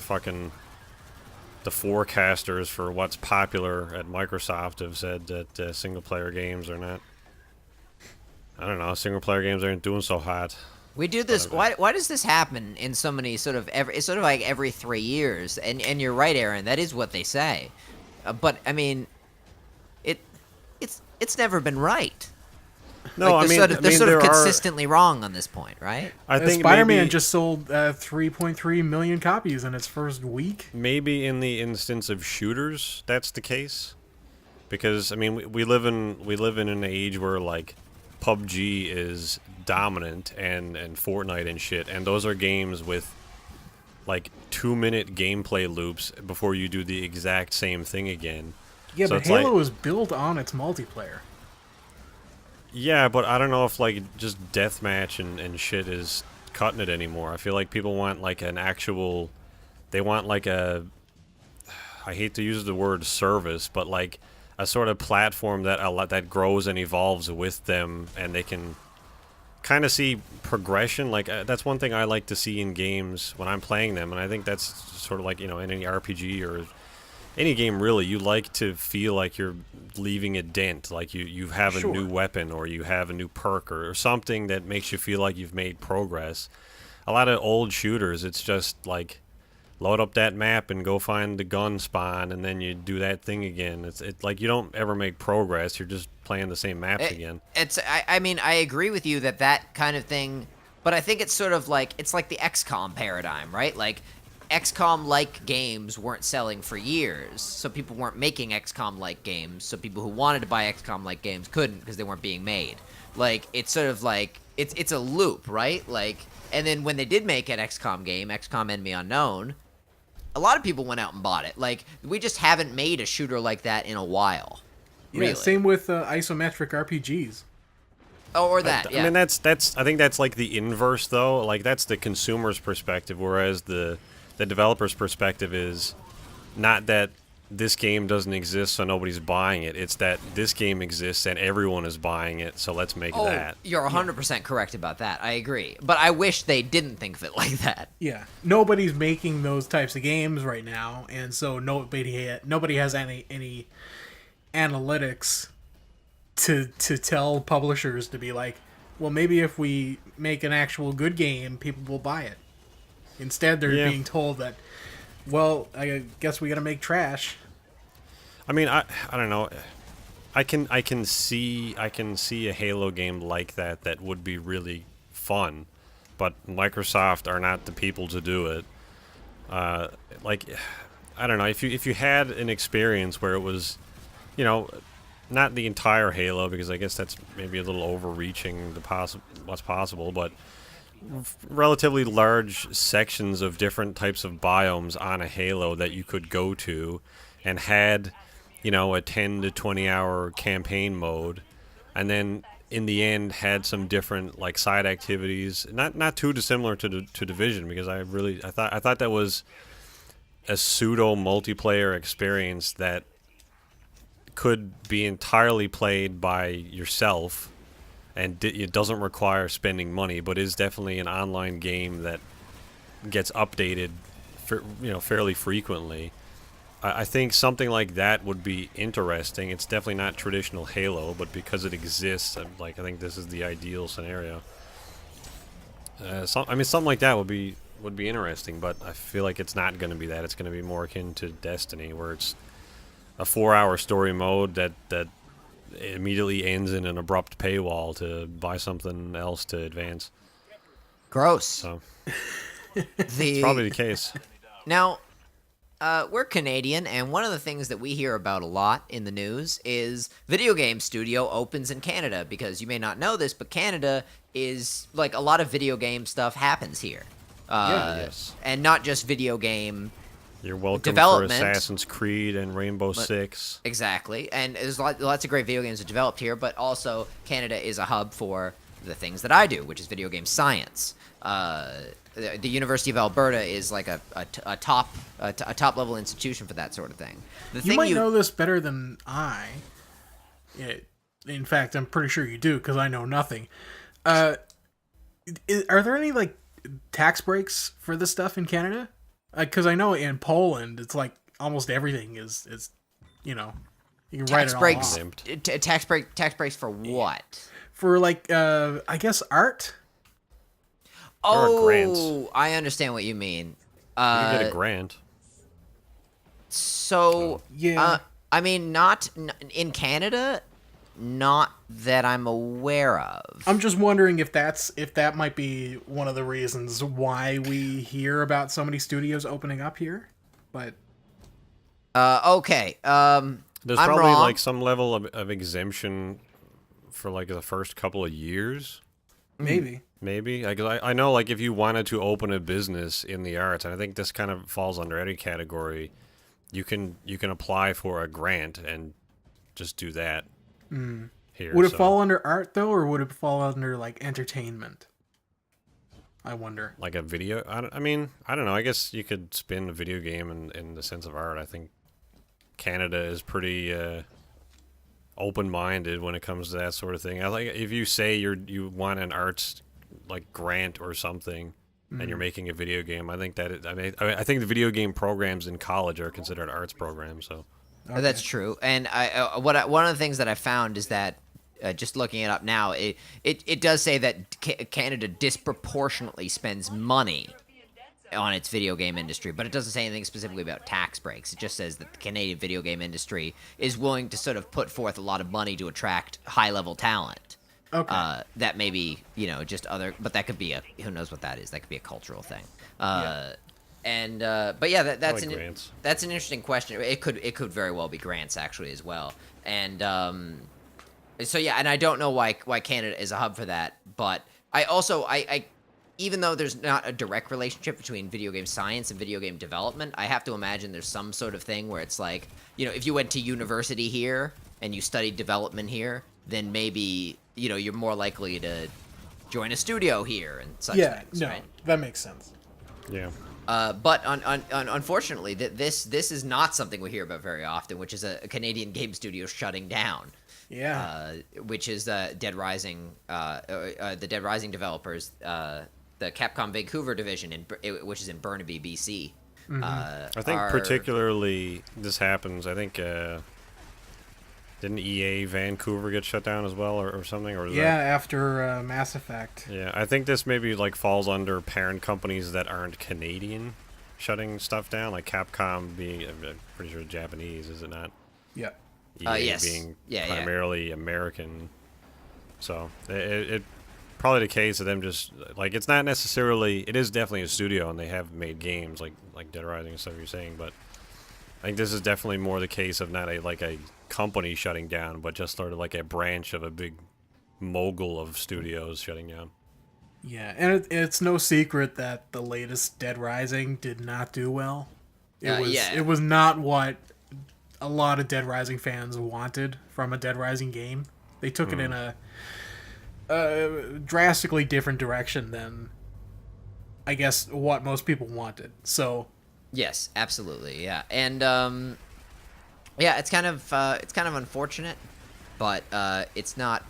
forecasters for what's popular at Microsoft have said that single-player games are not. I don't know. Single-player games aren't doing so hot. We do this. Why does this happen in so many it's sort of like every 3 years? And you're right, Aaron. That is what they say. But I mean, it's never been right. No, like, they're sort of consistently wrong on this point, right? I think Spider-Man just sold 3.3 million copies in its first week. Maybe in the instance of shooters, that's the case, because I mean we live in an age where like PUBG is dominant, and Fortnite and shit, and those are games with like 2-minute gameplay loops before you do the exact same thing again. Yeah, so but Halo is built on its multiplayer. Yeah, but I don't know if like just deathmatch and shit is cutting it anymore. I feel like people want like an actual, they want like a, I hate to use the word service, but like a sort of platform that grows and evolves with them, and they can kind of see progression. Like that's one thing I like to see in games when I'm playing them, and I think that's sort of like, you know, in any RPG or any game really, you like to feel like you're leaving a dent, like you have a new weapon, or you have a new perk, or something that makes you feel like you've made progress. A lot of old shooters, it's just like load up that map and go find the gun spawn, and then you do that thing again. It's like you don't ever make progress. You're just playing the same maps again. I mean, I agree with you that kind of thing, but I think it's sort of like, it's like the XCOM paradigm, right? Like, XCOM-like games weren't selling for years, so people weren't making XCOM-like games, so people who wanted to buy XCOM-like games couldn't because they weren't being made. Like, it's sort of like, it's a loop, right? Like, and then when they did make an XCOM game, XCOM Enemy Unknown, a lot of people went out and bought it. Like, we just haven't made a shooter like that in a while. Really. Yeah, same with isometric RPGs. Oh, or that, yeah. I mean, I think that's like the inverse, though. Like, that's the consumer's perspective, whereas the developer's perspective is not that this game doesn't exist so nobody's buying it. It's that this game exists and everyone is buying it, so let's make that. You're 100% correct about that. I agree. But I wish they didn't think of it like that. Yeah. Nobody's making those types of games right now, and so nobody has any analytics to tell publishers to be like, well, maybe if we make an actual good game, people will buy it. Instead, they're being told that, well, I guess we got to make trash. I mean, I don't know. I can see a Halo game like that would be really fun, but Microsoft are not the people to do it. Like, I don't know, if you had an experience where it was, you know, not the entire Halo, because I guess that's maybe a little overreaching what's possible, but relatively large sections of different types of biomes on a Halo that you could go to, and had, you know, a 10 to 20 hour campaign mode, and then in the end had some different like side activities, not too dissimilar to Division, because I thought that was a pseudo multiplayer experience that could be entirely played by yourself, and it doesn't require spending money, but is definitely an online game that gets updated fairly frequently. I think something like that would be interesting. It's definitely not traditional Halo, but because it exists, I think this is the ideal scenario. Something like that would be interesting, but I feel like it's not going to be that. It's going to be more akin to Destiny, where it's a 4-hour story mode that immediately ends in an abrupt paywall to buy something else to advance. Gross. So it's probably the case. Now, we're Canadian, and one of the things that we hear about a lot in the news is video game studio opens in Canada, because you may not know this, but Canada is, like, a lot of video game stuff happens here. Yes. And not just video game You're welcome development, for Assassin's Creed and Rainbow Six. Exactly. And there's lots of great video games that developed here, but also Canada is a hub for the things that I do, which is video game science. The University of Alberta is like a top level institution for that sort of thing. You might know this better than I. In fact, I'm pretty sure you do, because I know nothing. Are there any like tax breaks for this stuff in Canada? Because I know in Poland, it's like almost everything is you know, you can write it all off. Tax breaks for what? For like I guess art. Oh, I understand what you mean. You can get a grant. So yeah, I mean, not in Canada. Not that I'm aware of. I'm just wondering if that might be one of the reasons why we hear about so many studios opening up here. But okay. There's I'm probably wrong. like some level of exemption for like the first couple of years. Maybe. Maybe. I know, like, if you wanted to open a business in the arts, and I think this kind of falls under any category, you can apply for a grant and just do that here. Would it fall under art, though, or would it fall under, like, entertainment? I wonder. Like a video? I mean, I don't know. I guess you could spin a video game in the sense of art. I think Canada is pretty open-minded when it comes to that sort of thing. I like if you say you want an arts like grant or something, and you're making a video game. I think I think the video game programs in college are considered arts programs. So That's true. And one of the things that I found is that just looking it up now, it does say that Canada disproportionately spends money on its video game industry, but it doesn't say anything specifically about tax breaks. It just says that the Canadian video game industry is willing to sort of put forth a lot of money to attract high-level talent. Okay. That may be, just other, but that could be who knows what that is. That could be a cultural thing. But yeah, that's an interesting question. It could very well be grants actually as well. And so yeah, and I don't know why Canada is a hub for that, but I also even though there's not a direct relationship between video game science and video game development, I have to imagine there's some sort of thing where it's like, if you went to university here and you studied development here, then maybe, you're more likely to join a studio here and such things, right? That makes sense. yeah. But unfortunately, this is not something we hear about very often, which is a Canadian game studio shutting down. Yeah. Which is Dead Rising, the Dead Rising developers, the Capcom Vancouver division, which is in Burnaby, BC. I think particularly this happens. I think didn't EA Vancouver get shut down as well, or something? Or after Mass Effect. Yeah, I think this maybe like falls under parent companies that aren't Canadian shutting stuff down, like Capcom being, I'm pretty sure Japanese, is it not? Yeah. EA Yes. being primarily American. So it probably the case of them just like it's not necessarily. It is definitely a studio, and they have made games like Dead Rising and stuff you're saying, but I think this is definitely more the case of not a company shutting down, but just sort of like a branch of a big mogul of studios shutting down. Yeah, and it's no secret that the latest Dead Rising did not do well. It was not what a lot of Dead Rising fans wanted from a Dead Rising game. They took it in a drastically different direction than, I guess, what most people wanted. So, yes, absolutely, yeah, and it's kind of unfortunate, but it's not.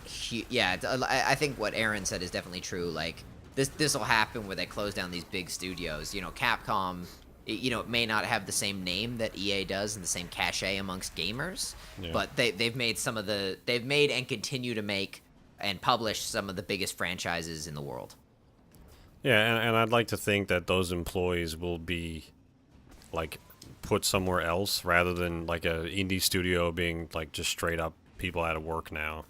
I think what Aaron said is definitely true. Like this will happen where they close down these big studios. Capcom. It may not have the same name that EA does and the same cachet amongst gamers, but they've made and continue to make and publish some of the biggest franchises in the world. Yeah, and I'd like to think that those employees will be like put somewhere else rather than like a indie studio being like just straight up people out of work now.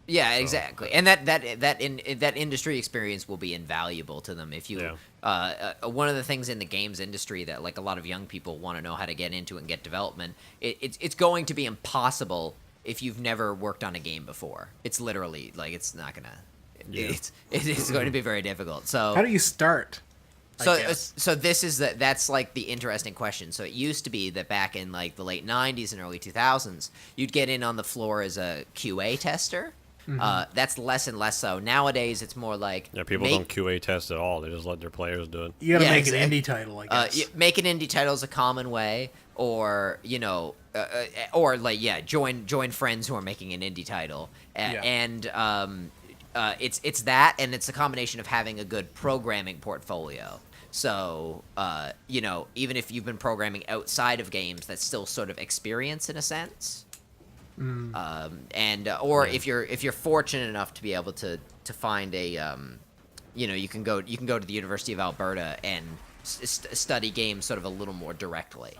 Yeah, exactly, and that industry experience will be invaluable to them if you. One of the things in the games industry that like a lot of young people want to know how to get into and get development, it's going to be impossible if you've never worked on a game before. It's literally like it's not gonna. Yeah. It's going to be very difficult. So how do you start? So that's like the interesting question. So it used to be that back in like the late 90s and early 2000s, you'd get in on the floor as a QA tester. That's less and less so. Nowadays, it's more like... Yeah, people don't QA test at all. They just let their players do it. You gotta make an indie title, I guess. Make an indie title is a common way, or, join friends who are making an indie title. And it's that, and it's a combination of having a good programming portfolio. So, even if you've been programming outside of games, that's still sort of experience in a sense. If you're fortunate enough to be able to find a, you can go to the University of Alberta and study games sort of a little more directly.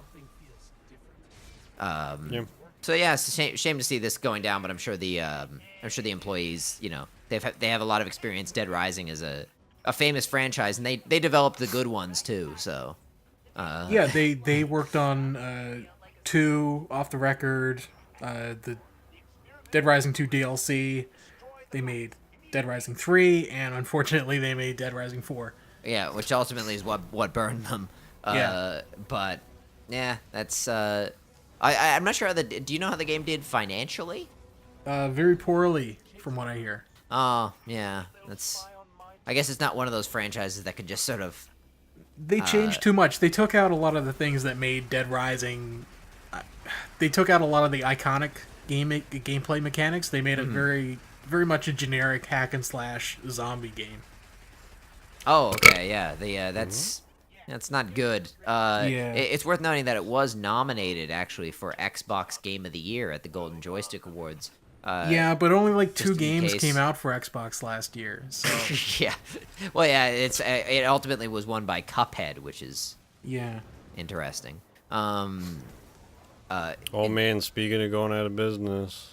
So yeah, it's a shame to see this going down, but I'm sure the employees, they have a lot of experience. Dead Rising is a famous franchise, and they developed the good ones too. So they worked on 2 Off the Record, the Dead Rising 2 DLC. They made Dead Rising 3, and unfortunately they made Dead Rising 4. Yeah, which ultimately is what burned them. Yeah. But yeah, that's I'm not sure do you know how the game did financially? Very poorly, from what I hear. Oh, yeah. I guess it's not one of those franchises that could just sort of They changed too much. They took out a lot of the things that made Dead Rising. They took out a lot of the iconic gameplay mechanics. They made it very, very much a generic hack and slash zombie game. Oh, okay, yeah. That's not good. It's worth noting that it was nominated actually for Xbox Game of the Year at the Golden Joystick Awards. Yeah, but only like 2 in games case. came out for Xbox last year. So Yeah. Well, yeah, it ultimately was won by Cuphead, which is yeah. interesting. Oh man, speaking of going out of business.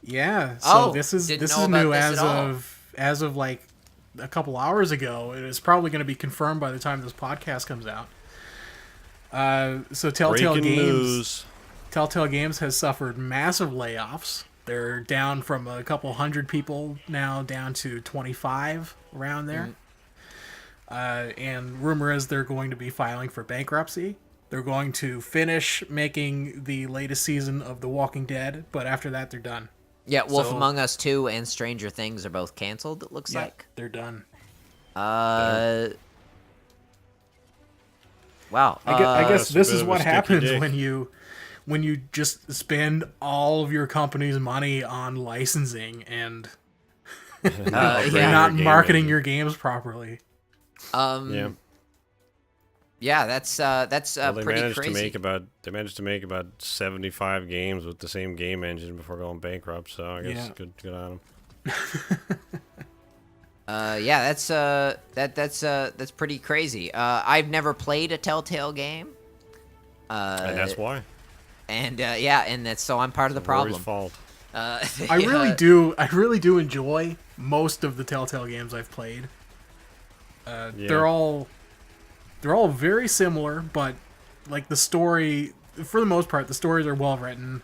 Yeah. So Oh, this is didn't this know is about new this at all. as of like a couple hours ago. It is probably going to be confirmed by the time this podcast comes out. So Breaking news. Telltale Games has suffered massive layoffs. They're down from a couple hundred people now down to 25 around there. And rumor is they're going to be filing for bankruptcy. They're going to finish making the latest season of The Walking Dead, but after that they're done. Yeah, Wolf So- Among Us 2 and Stranger Things are both canceled, it looks like. They're done. Wow. I guess That's a this bit is of a what sticky happens dick. when you just spend all of your company's money on licensing and Upgrade yeah. your not game marketing engine. your games properly. Yeah. Yeah, that's Well, they pretty managed crazy. to make about 75 games with the same game engine before going bankrupt. So I guess Yeah. good on them. Yeah, that's pretty crazy. I've never played a Telltale game. And that's why. And that's so I'm part of the Rory's problem. fault. I really do enjoy most of the Telltale games I've played. Yeah. They're all very similar, but like the story, for the most part, the stories are well written,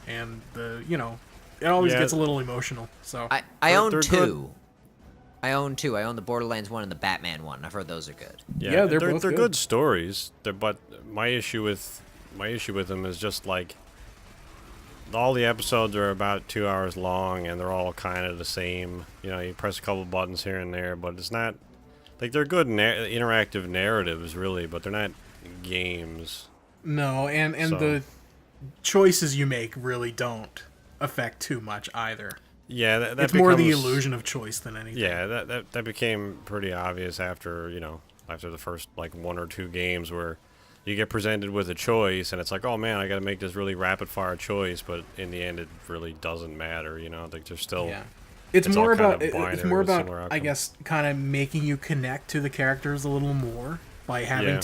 and it always Yeah. gets a little emotional. So I own they're two. I own two. I own the Borderlands one and the Batman one. I've heard those are good. Yeah, they're both they're good. good stories. But my issue with them is just like all the episodes are about 2 hours long, and they're all kind of the same. You know, you press a couple buttons here and there, but it's not like they're good interactive narratives, really, but they're not games. no, and So- the choices you make really don't affect too much either. Yeah, that It's more the becomes- illusion of choice than anything. Yeah, that became pretty obvious after the first like 1 or 2 games where you get presented with a choice and it's like, oh man, I got to make this really rapid fire choice, but in the end it really doesn't matter. Like there's still Yeah. It's all more kind about of binary it's more with about similar I outcomes. guess kind of making you connect to the characters a little more by having Yeah.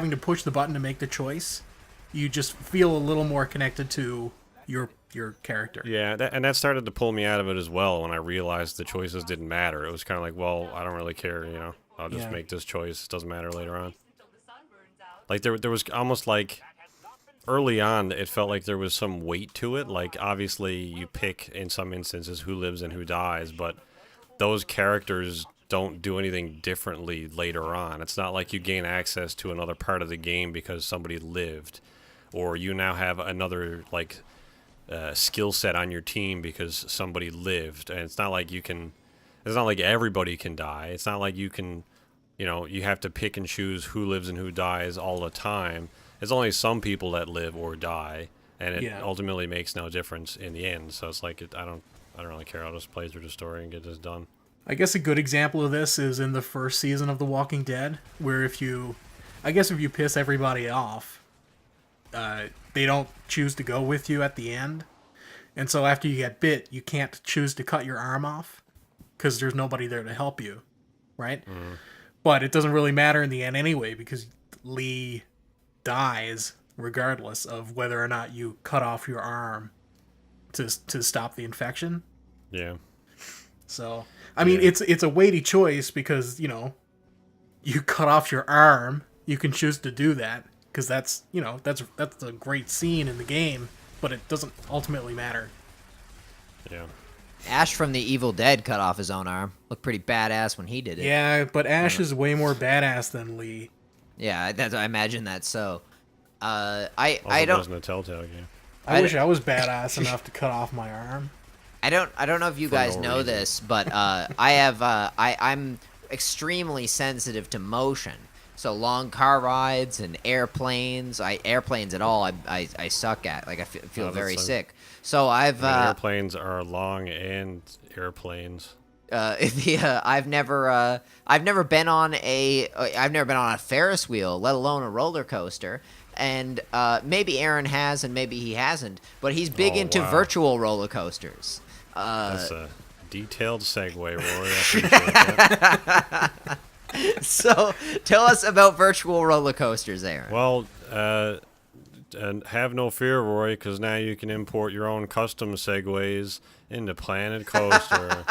to push the button to make the choice. You just feel a little more connected to your character. Yeah, that started to pull me out of it as well when I realized the choices didn't matter. It was kind of like, well, I don't really care, I'll just Yeah. make this choice. It doesn't matter later on. Like there was almost like early on, it felt like there was some weight to it. Like obviously you pick in some instances who lives and who dies, but those characters don't do anything differently later on. It's not like you gain access to another part of the game because somebody lived, or you now have another like skill set on your team because somebody lived. And it's not like everybody can die. It's not like you can, you have to pick and choose who lives and who dies all the time. There's only some people that live or die, and it ultimately makes no difference in the end. So it's like I don't really care. I'll just play through the story and get this done. I guess a good example of this is in the first season of The Walking Dead, where if you piss everybody off, they don't choose to go with you at the end. And so after you get bit, you can't choose to cut your arm off because there's nobody there to help you, right? But it doesn't really matter in the end anyway because Lee dies regardless of whether or not you cut off your arm to stop the infection. Yeah. So, I mean, it's a weighty choice because, you cut off your arm, you can choose to do that because that's a great scene in the game, but it doesn't ultimately matter. Yeah. Ash from the Evil Dead cut off his own arm. Looked pretty badass when he did it. Yeah, but Ash is way more badass than Lee. Yeah, I imagine that. So, Also I don't. wasn't a Telltale game. I wish I was badass enough to cut off my arm. I don't know if you guys know this, but I'm extremely sensitive to motion. So long car rides and airplanes, airplanes at all, I suck at. Like I feel very sick. So airplanes are long and airplanes. I've never been on a Ferris wheel, let alone a roller coaster. And maybe Aaron has, and maybe he hasn't. But he's big into virtual roller coasters. That's a detailed segue, Rory. I appreciate that. So, tell us about virtual roller coasters, Aaron. Well, and have no fear, Rory, because now you can import your own custom segues into Planet Coaster.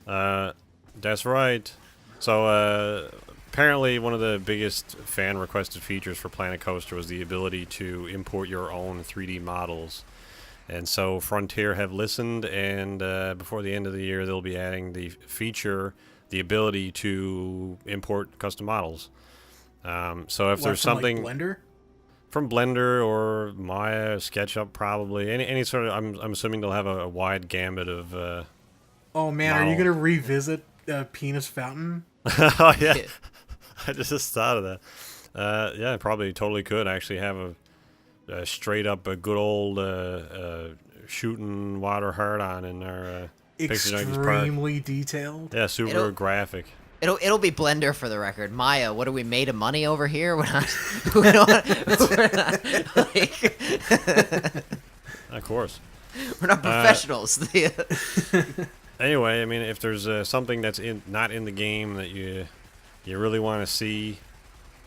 That's right. So, apparently one of the biggest fan-requested features for Planet Coaster was the ability to import your own 3D models. And so Frontier have listened, and before the end of the year, they'll be adding the feature, the ability to import custom models. So if there's something like Blender? From Blender or Maya, SketchUp, probably any sort of, I'm assuming they'll have a wide gamut of. Oh man, are you gonna revisit Penis Fountain? Oh yeah, I just thought of that. Yeah, probably totally could actually have a straight up a good old shooting water hard on in our PixelJunkies park. Extremely detailed. Yeah, super graphic. It'll be Blender for the record. Maya, what are we made of money over here? We're not like, of course. We're not professionals. Anyway, I mean, if there's something that's not in the game that you really want to see,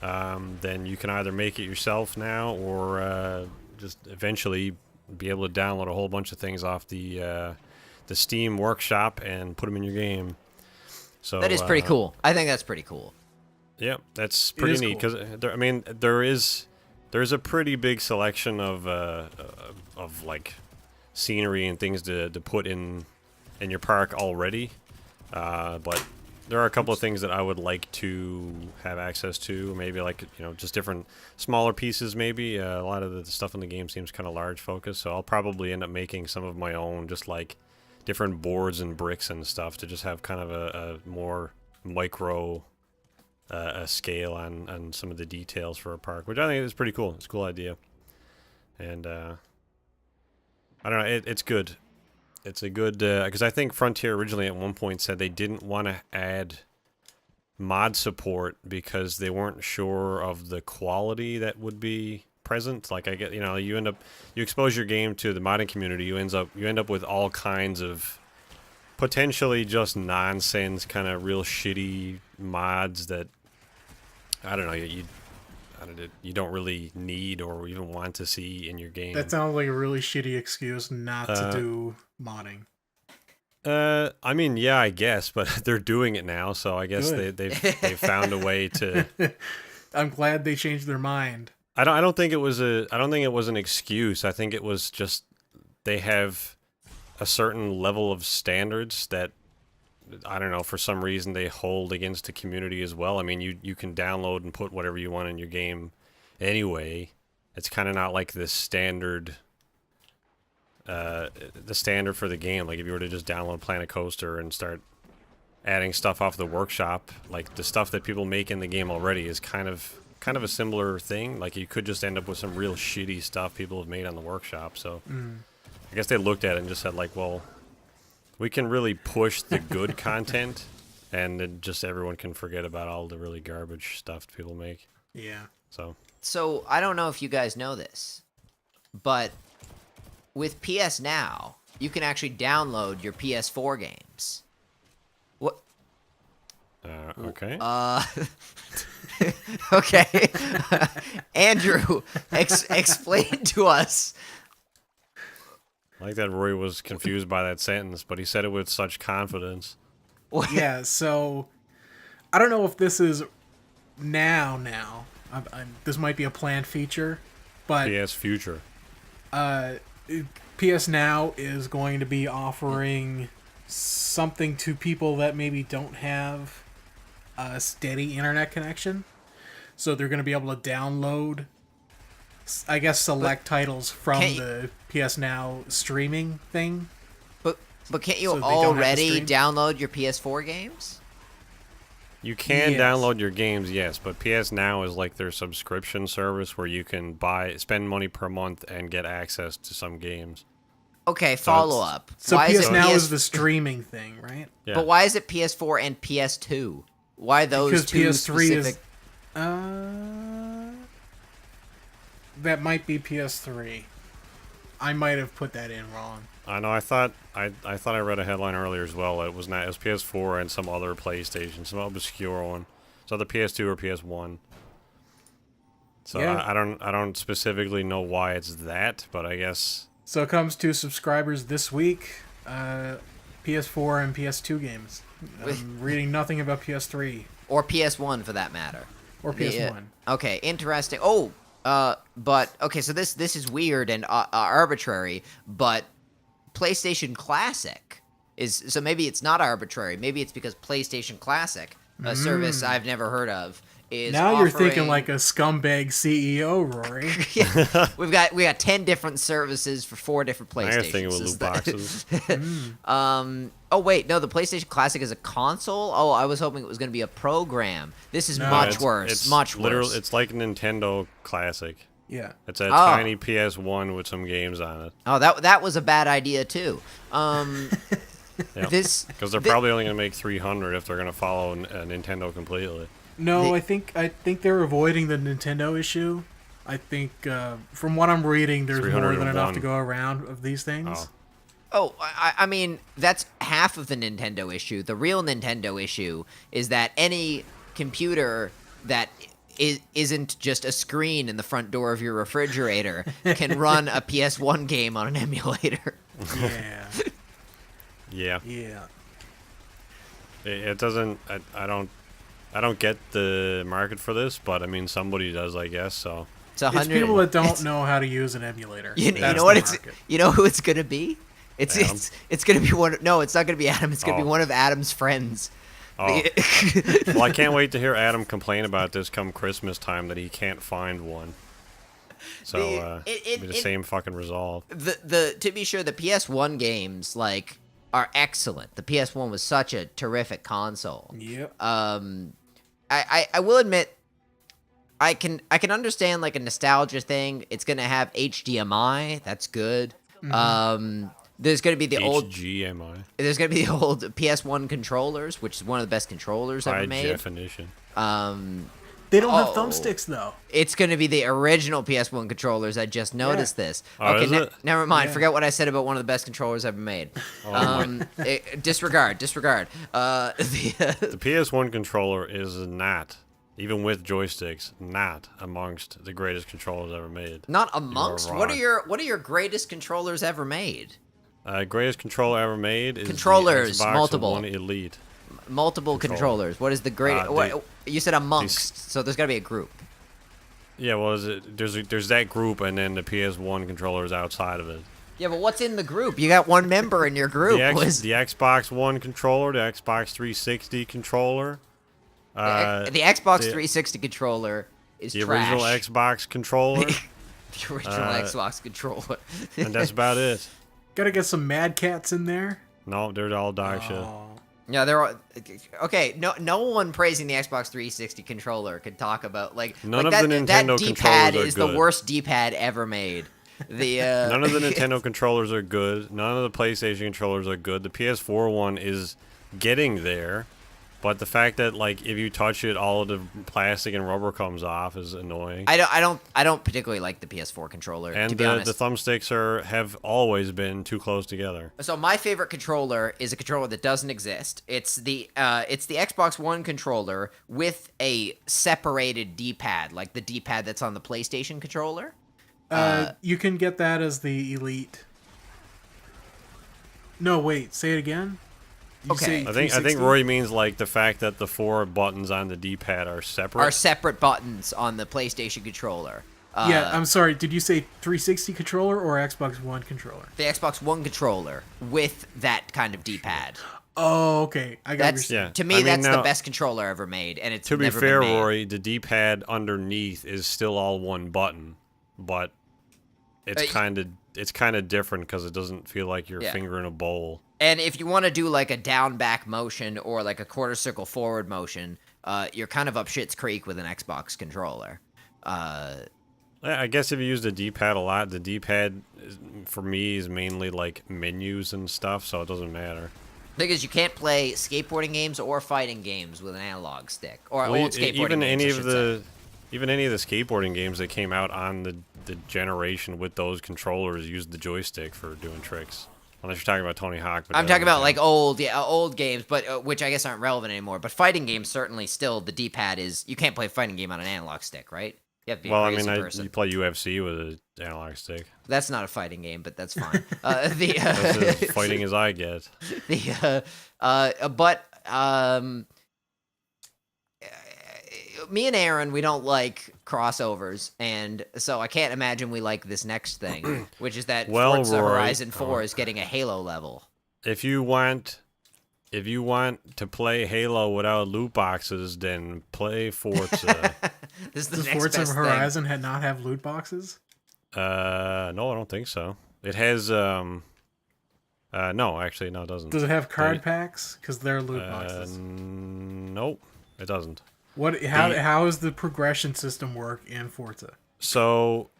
then you can either make it yourself now or just eventually be able to download a whole bunch of things off the Steam Workshop and put them in your game. So that is pretty cool. I think that's pretty cool. Yeah, that's pretty neat because I mean there's a pretty big selection of like scenery and things to put in your park already, but there are a couple of things that I would like to have access to. Maybe like just different smaller pieces. Maybe a lot of the stuff in the game seems kind of large focus, so I'll probably end up making some of my own, just like different boards and bricks and stuff to just have kind of a more micro scale on some of the details for a park, which I think is pretty cool. It's a cool idea, and I don't know, it's good. It's a good because I think Frontier originally at one point said they didn't want to add mod support because they weren't sure of the quality that would be present. Like I get, you expose your game to the modding community, you end up with all kinds of potentially just nonsense, kind of real shitty mods that I don't know you don't really need or even want to see in your game. That sounds like a really shitty excuse not to do modding. I mean, yeah, I guess, but they're doing it now, so I guess they've found a way to. I'm glad they changed their mind. I don't think it was an excuse. I think it was just they have a certain level of standards that I don't know, for some reason they hold against the community as well. I mean, you can download and put whatever you want in your game anyway. It's kind of not like the standard for the game. Like if you were to just download Planet Coaster and start adding stuff off the workshop, like the stuff that people make in the game already is kind of a similar thing. Like you could just end up with some real shitty stuff people have made on the workshop. So I guess they looked at it and just said like, well, we can really push the good content and then just everyone can forget about all the really garbage stuff people make. Yeah. So I don't know if you guys know this, but with PS Now, you can actually download your PS4 games. What? Okay. Okay. Andrew, explain to us. I like that Rory was confused by that sentence, but he said it with such confidence. Yeah, so I don't know if this is now. This might be a planned feature, but PS Future. PS Now is going to be offering something to people that maybe don't have a steady internet connection. So they're going to be able to download, I guess, select titles from the PS Now streaming thing. But can't you So they don't have to already stream? download your PS4 games? You can Yes. download your games, yes, but PS Now is like their subscription service where you can spend money per month and get access to some games. Okay, follow up. So Why PS is it Now is the streaming thing, right? Yeah. But why is it PS4 and PS2? Why those Because two PS3 specific? is... that might be PS3. I might have put that in wrong. I know. I thought I read a headline earlier as well. It was not. It was PS4 and some other PlayStation, some obscure one. So the PS2 or PS1. So Yeah. I don't specifically know why it's that, but I guess. So it comes to subscribers this week. PS4 and PS2 games. I'm reading nothing about PS3 Or PS1 for that matter. or PS1. Okay, interesting. Oh, but okay, so this is weird and arbitrary, but PlayStation Classic is, so maybe it's not arbitrary. Maybe it's because PlayStation Classic, a service I've never heard of, is Now you're thinking offering- like a scumbag CEO, Rory. Yeah, we got 10 different services for 4 different I PlayStations. was thinking with Is loot that- boxes. Oh wait, no, the PlayStation Classic is a console. Oh, I was hoping it was going to be a program. This is No, much worse. It's much literally, worse. it's like a Nintendo Classic. Yeah. It's a tiny PS1 with some games on it. Oh, that was a bad idea too. Yep. This Because they're probably only going to make 300 if they're going to follow Nintendo completely. No, I think they're avoiding the Nintendo issue. I think from what I'm reading, there's more than enough 301. to go around of these things. Oh, I mean, that's half of the Nintendo issue. The real Nintendo issue is that any computer that isn't just a screen in the front door of your refrigerator can run a PS1 game on an emulator. Yeah. Yeah. Yeah. It doesn't. I don't get the market for this, but I mean somebody does, I guess. So It's It's people that don't know how to use an emulator. You That's know what the it's? market. You know who it's gonna be? Adam? It's gonna be one. No, it's not gonna be Adam. It's gonna be Oh. one of Adam's friends. Oh. Well, I can't wait to hear Adam complain about this come Christmas time that he can't find one. So it'll be the same fucking resolve. The to be sure, the PS1 games like are excellent. The PS1 was such a terrific console. Yep. I will admit, I can understand like a nostalgia thing. It's gonna have HDMI. That's good. There's gonna be the old. HGMI There's gonna be the old PS1 controllers, which is one of the best controllers by ever made. definition. They don't have Oh. thumbsticks though. It's going to be the original PS1 controllers. I just noticed this. Oh, Okay, is it? never mind. Yeah. Forget what I said about one of the best controllers ever made. Oh, Disregard. The PS1 controller is not, even with joysticks, not amongst the greatest controllers ever made. Not amongst. You're What are wrong. your greatest controllers ever made? Greatest controller ever made is Controllers, the Xbox multiple. One Elite. Multiple controllers. What is the greatest? You said amongst, so there's got to be a group. Yeah, well, there's that group, and then the PS1 controllers outside of it. Yeah, but what's in the group? You got one member in your group. The Xbox One controller, the Xbox 360 controller, the Xbox the- 360 controller is the trash. original Xbox controller, The original Xbox controller. and that's about it. Gotta get some Mad Cats in there. No, they're all dog shit. Oh. Yeah, they're all, okay. No one praising the Xbox 360 controller could talk about like None like of that, the that Nintendo D-pad controllers are is the good. worst D-pad ever made. The None of the Nintendo controllers are good. None of the PlayStation controllers are good. The PS4 one is getting there, but the fact that like if you touch it, all of the plastic and rubber comes off is annoying. I don't particularly like the PS4 controller, And to be the honest. thumbsticks have always been too close together. So my favorite controller is a controller that doesn't exist. It's the Xbox One controller with a separated D-pad, like the D-pad that's on the PlayStation controller. You can get that as the Elite. No, wait. Say it again. You Okay. say I think 360? Roy means like the fact that the 4 buttons on the D-pad are separate. Are separate buttons on the PlayStation controller. Yeah, I'm sorry. Did you say 360 controller or Xbox One controller? The Xbox One controller with that kind of D-pad. Oh, okay. I got what you're That's saying. to me, that's the best controller ever made, and it's to be never fair, been made. Rory, the D-pad underneath is still all one button, but it's kind of different because it doesn't feel like you're fingering a bowl. And if you want to do like a down back motion or like a quarter circle forward motion, you're kind of up shit's creek with an Xbox controller. I guess if you use the D-pad a lot, the D-pad for me is mainly like menus and stuff, so it doesn't matter. Because you can't play skateboarding games or fighting games with an analog stick or old skateboarding even games. Even any of the skateboarding games that came out on the generation with those controllers used the joystick for doing tricks. Unless you're talking about Tony Hawk. But I'm talking about like old games, but which I guess aren't relevant anymore. But fighting games certainly still the D-pad is. You can't play a fighting game on an analog stick, right? You have to be a crazy person. You play UFC with an analog stick. That's not a fighting game, but that's fine. That's as fighting as I get. Me and Aaron, we don't like crossovers, and so I can't imagine we like this next thing, which is that Forza Horizon 4 is getting a Halo level. If you want to play Halo without loot boxes, then play Forza. Does Forza Horizon not have loot boxes? No, I don't think so. It has no, actually, no, it doesn't. Does it have card packs? Because they're loot boxes. Nope, it doesn't. How does the progression system work in Forza? So,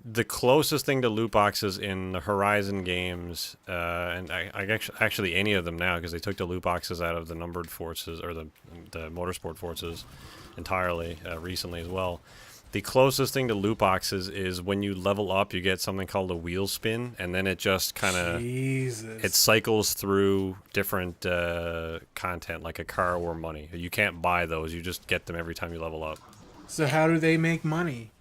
the closest thing to loot boxes in the Horizon games, and I actually any of them now, because they took the loot boxes out of the numbered Forzas or the motorsport Forzas entirely recently as well. The closest thing to loot boxes is when you level up, you get something called a wheel spin, and then it just kind of it cycles through different content like a car or money. You can't buy those; you just get them every time you level up. So how do they make money?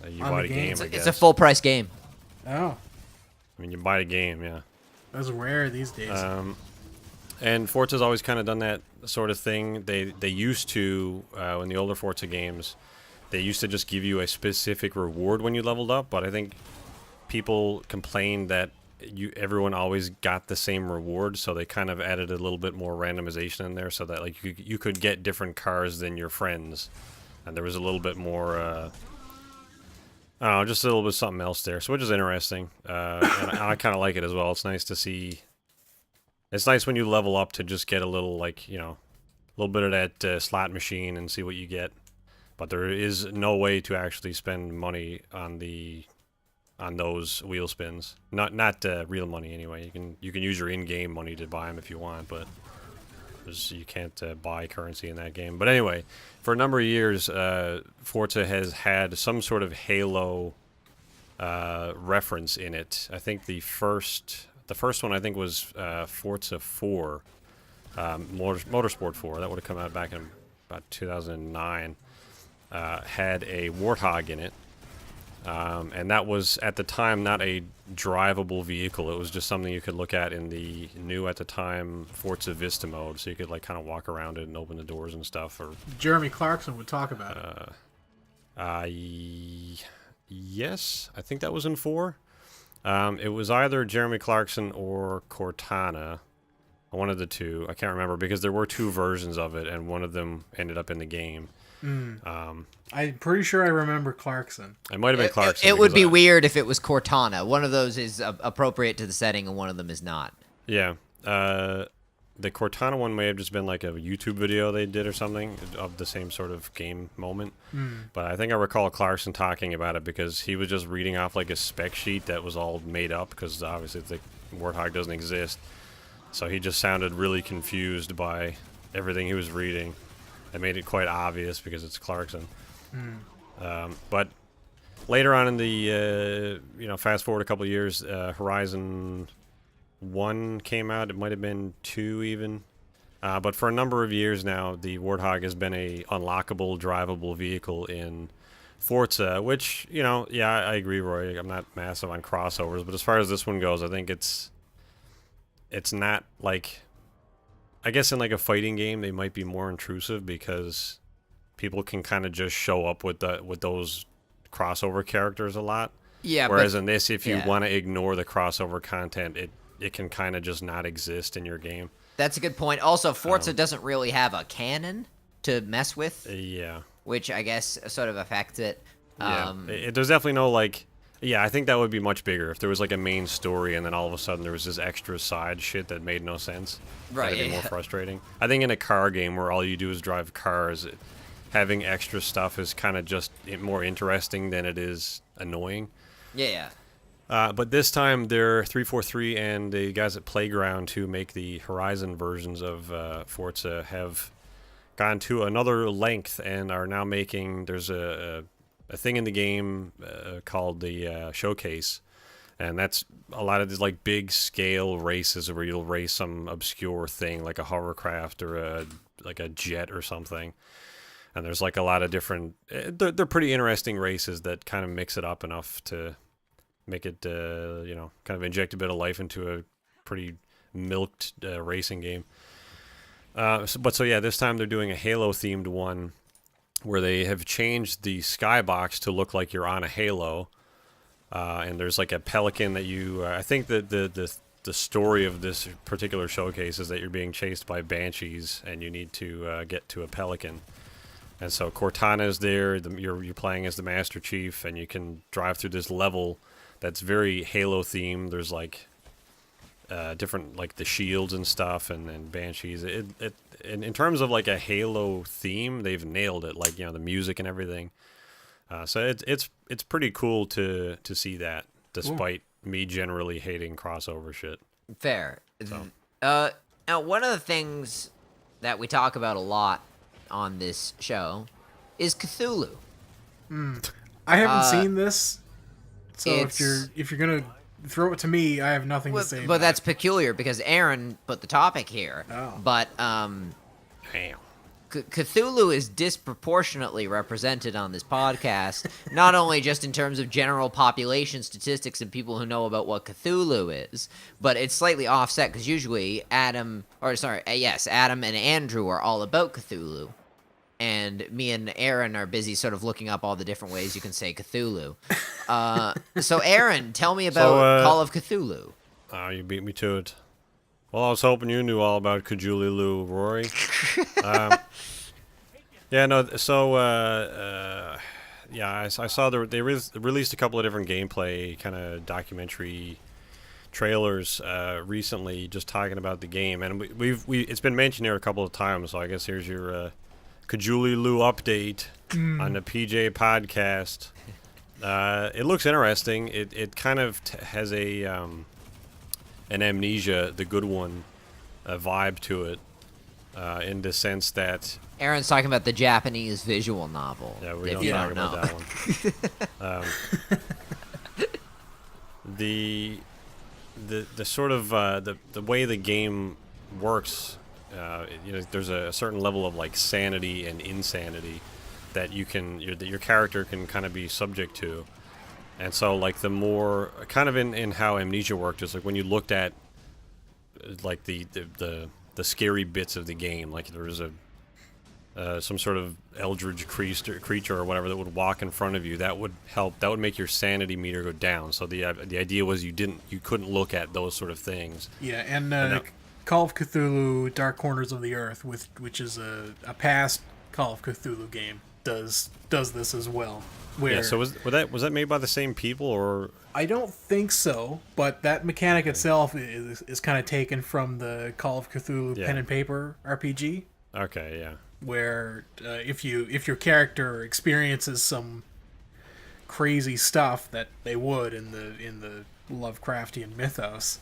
You buy the game. It's a full price game. Oh. I mean, you buy the game, yeah. That's rare these days. And Forza's always kind of done that sort of thing. They used to in the older Forza games. They used to just give you a specific reward when you leveled up, but I think people complained that everyone always got the same reward, so they kind of added a little bit more randomization in there, so that like you could get different cars than your friends, and there was a little bit more, just a little bit something else there, so which is interesting, and I kind of like it as well. It's nice to see. It's nice when you level up to just get a little like a little bit of that slot machine and see what you get. But there is no way to actually spend money on those wheel spins. Not real money anyway. You can use your in-game money to buy them if you want, but you can't buy currency in that game. But anyway, for a number of years, Forza has had some sort of Halo reference in it. I think the first one I think was Forza 4, Motorsport 4. That would have come out back in about 2009. Had a Warthog in it, and that was at the time not a drivable vehicle. It was just something you could look at in the new at the time Forza Vista mode, so you could like kind of walk around it and open the doors and stuff. Or Jeremy Clarkson would talk about it. Yes, I think that was in 4. It was either Jeremy Clarkson or Cortana, one of the two. I can't remember because there were 2 versions of it, and one of them ended up in the game. I'm pretty sure I remember Clarkson. It might have been Clarkson. It would be weird if it was Cortana. One of those is appropriate to the setting, and one of them is not. Yeah. The Cortana one may have just been like a YouTube video they did or something of the same sort of game moment. But I think I recall Clarkson talking about it because he was just reading off like a spec sheet that was all made up because obviously the Warthog doesn't exist. So he just sounded really confused by everything he was reading. It made it quite obvious because it's Clarkson. But later on in the, fast forward a couple of years, Horizon 1 came out. It might have been 2 even. But for a number of years now, the Warthog has been a unlockable, drivable vehicle in Forza, which, I agree, Roy. I'm not massive on crossovers, but as far as this one goes, I think it's not like... I guess in like a fighting game, they might be more intrusive because people can kind of just show up with those crossover characters a lot. Yeah. Whereas in this, if you want to ignore the crossover content, it can kind of just not exist in your game. That's a good point. Also, Forza doesn't really have a canon to mess with. Yeah. Which I guess sort of affects it. There's definitely no, like... Yeah, I think that would be much bigger if there was like a main story and then all of a sudden there was this extra side shit that made no sense. Right. That'd be more frustrating. I think in a car game where all you do is drive cars, having extra stuff is kind of just more interesting than it is annoying. Yeah. But this time, they're 343 and the guys at Playground who make the Horizon versions of Forza have gone to another length and are now making... There's a thing in the game called the Showcase, and that's a lot of these like big scale races where you'll race some obscure thing like a hovercraft or a jet or something. And there's like a lot of different... They're pretty interesting races that kind of mix it up enough to make it, kind of inject a bit of life into a pretty milked racing game. So yeah, this time they're doing a Halo-themed one where they have changed the skybox to look like you're on a Halo. And there's like a pelican that you... I think that the story of this particular showcase is that you're being chased by banshees and you need to get to a pelican. And so Cortana's there, you're playing as the Master Chief, and you can drive through this level that's very Halo themed. There's like different, like the shields and stuff, and banshees. In terms of like a Halo theme, they've nailed it. Like, the music and everything. So it's pretty cool to see that, despite me generally hating crossover shit. Fair. So. Now, one of the things that we talk about a lot on this show is Cthulhu. I haven't seen this, so if you're gonna throw it to me, I have nothing to say. But that's peculiar because Aaron put the topic here. Oh. But Damn. Cthulhu is disproportionately represented on this podcast, not only just in terms of general population statistics and people who know about what Cthulhu is, but it's slightly offset because usually Adam and Andrew are all about Cthulhu, and me and Aaron are busy sort of looking up all the different ways you can say Cthulhu. So Aaron, tell me about Call of Cthulhu. You beat me to it. Well, I was hoping you knew all about Cthulhu, Rory. I saw they released a couple of different gameplay kind of documentary trailers recently, just talking about the game, and it's been mentioned here a couple of times. So I guess here's your Cthulhu update on the PJ podcast. It looks interesting. It kind of has an Amnesia, the good one, vibe to it, in the sense that... Aaron's talking about the Japanese visual novel. Yeah, we don't talk about that one. The sort of the way the game works, there's a certain level of like sanity and insanity that your character can kind of be subject to. And so, like, the more kind of in how Amnesia worked is like when you looked at like the scary bits of the game, like there was some sort of eldritch creature or whatever that would walk in front of you, that would make your sanity meter go down. So the idea was you couldn't look at those sort of things. Yeah, and Call of Cthulhu: Dark Corners of the Earth, which is a past Call of Cthulhu game, does this as well. So was that made by the same people, or? I don't think so, but that mechanic itself is kind of taken from the Call of Cthulhu pen and paper RPG. Okay, yeah. Where if your character experiences some crazy stuff that they would in the Lovecraftian mythos,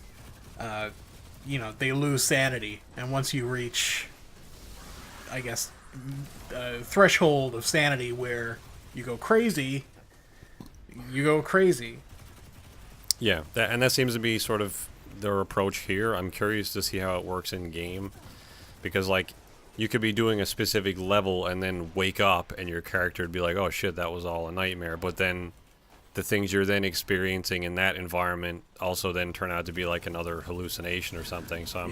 they lose sanity, and once you reach, I guess, a threshold of sanity where you go crazy. Yeah, that seems to be sort of their approach here. I'm curious to see how it works in game, because like you could be doing a specific level and then wake up and your character would be like, oh shit, that was all a nightmare. But then the things you're then experiencing in that environment also then turn out to be like another hallucination or something. So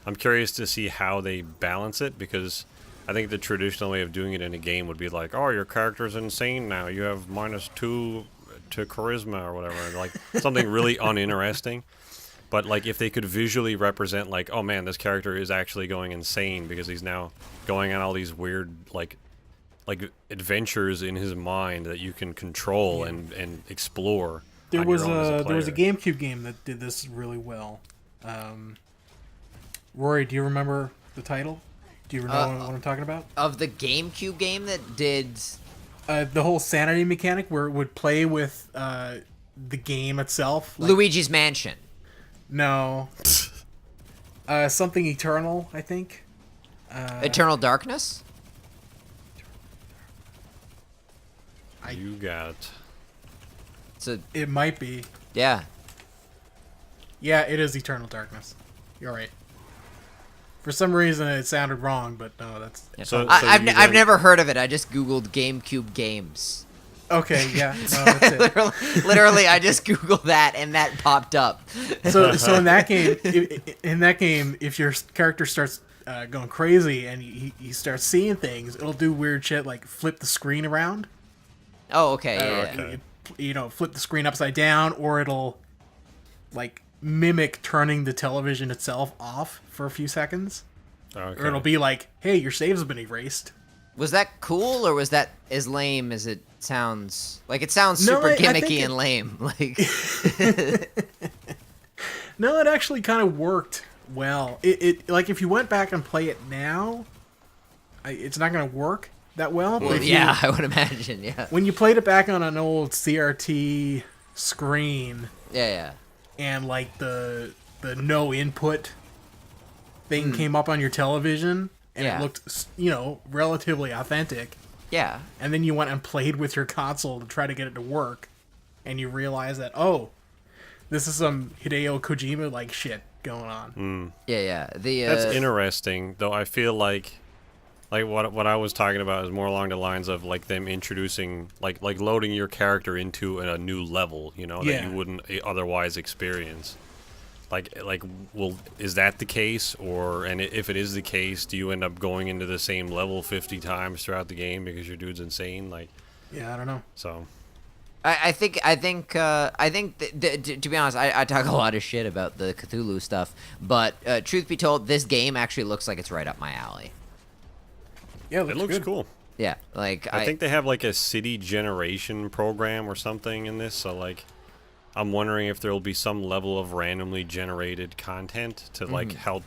I'm curious to see how they balance it, because I think the traditional way of doing it in a game would be like, oh, your character's insane now. You have -2 to charisma or whatever. Like, something really uninteresting. But, like, if they could visually represent, like, oh, man, this character is actually going insane because he's now going on all these weird, like adventures in his mind that you can control and explore. There was a GameCube game that did this really well. Rory, do you remember the title? Do you know what I'm talking about? Of the GameCube game that did the whole sanity mechanic where it would play with the game itself. Like, Luigi's Mansion. No. Something Eternal, I think. Eternal Darkness? You got... It might be. Yeah. Yeah, it is Eternal Darkness. You're right. For some reason, it sounded wrong, but no, that's... So I've never heard of it. I just Googled GameCube games. Okay, yeah. No, that's it. literally, I just Googled that, and that popped up. So in that game, if your character starts going crazy and he starts seeing things, it'll do weird shit like flip the screen around. Oh, okay. Okay. You know, flip the screen upside down, or it'll like mimic turning the television itself off for a few seconds. Okay. Or it'll be like, hey, your saves have been erased. Was that cool, or was that as lame as it sounds? Like, it sounds super gimmicky and lame. Like, no, it actually kind of worked well. It like, if you went back and play it now, it's not going to work that well. Well, yeah, I would imagine, yeah. When you played it back on an old CRT screen... Yeah. And, like, the no input thing came up on your television, and it looked, you know, relatively authentic. Yeah. And then you went and played with your console to try to get it to work, and you realize that, oh, this is some Hideo Kojima-like shit going on. Yeah. That's interesting, though. I feel like what I was talking about is more along the lines of like them introducing like loading your character into a new level, you know, that you wouldn't otherwise experience. Well, is that the case, and if it is the case, do you end up going into the same level 50 times throughout the game because your dude's insane? Like, yeah, I don't know. So, I think to be honest, I talk a lot of shit about the Cthulhu stuff, but truth be told, this game actually looks like it's right up my alley. Yeah, it looks cool. Yeah, like I think they have like a city generation program or something in this, so like I'm wondering if there will be some level of randomly generated content to like help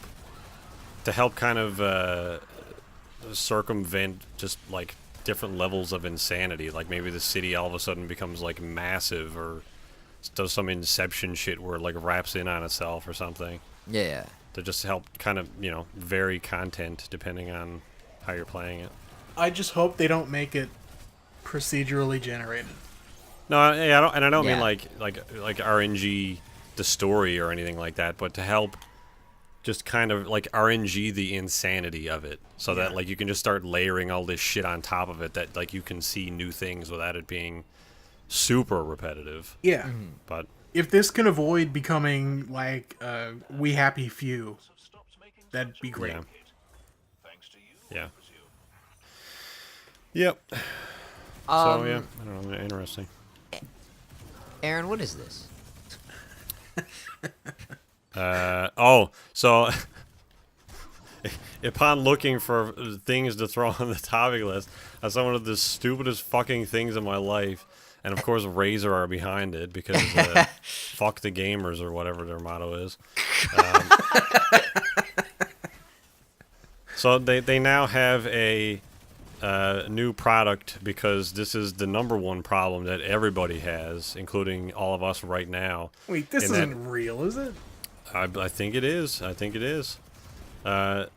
kind of circumvent just like different levels of insanity. Like maybe the city all of a sudden becomes like massive or does some Inception shit where it like wraps in on itself or something. Yeah. To just help kind of, you know, vary content depending on how you're playing it. I just hope they don't make it procedurally generated. No, I don't mean like RNG the story or anything like that, but to help just kind of like RNG the insanity of it, so that like you can just start layering all this shit on top of it, that like you can see new things without it being super repetitive. Yeah. But if this can avoid becoming like We Happy Few, that'd be great. Yeah. Yep. So yeah, I don't know, interesting. Aaron, what is this? So upon looking for things to throw on the topic list, I saw one of the stupidest fucking things in my life, and of course Razer are behind it because fuck the gamers or whatever their motto is. So they now have a new product because this is the #1 problem that everybody has, including all of us right now. Wait, this isn't real, is it? I think it is. And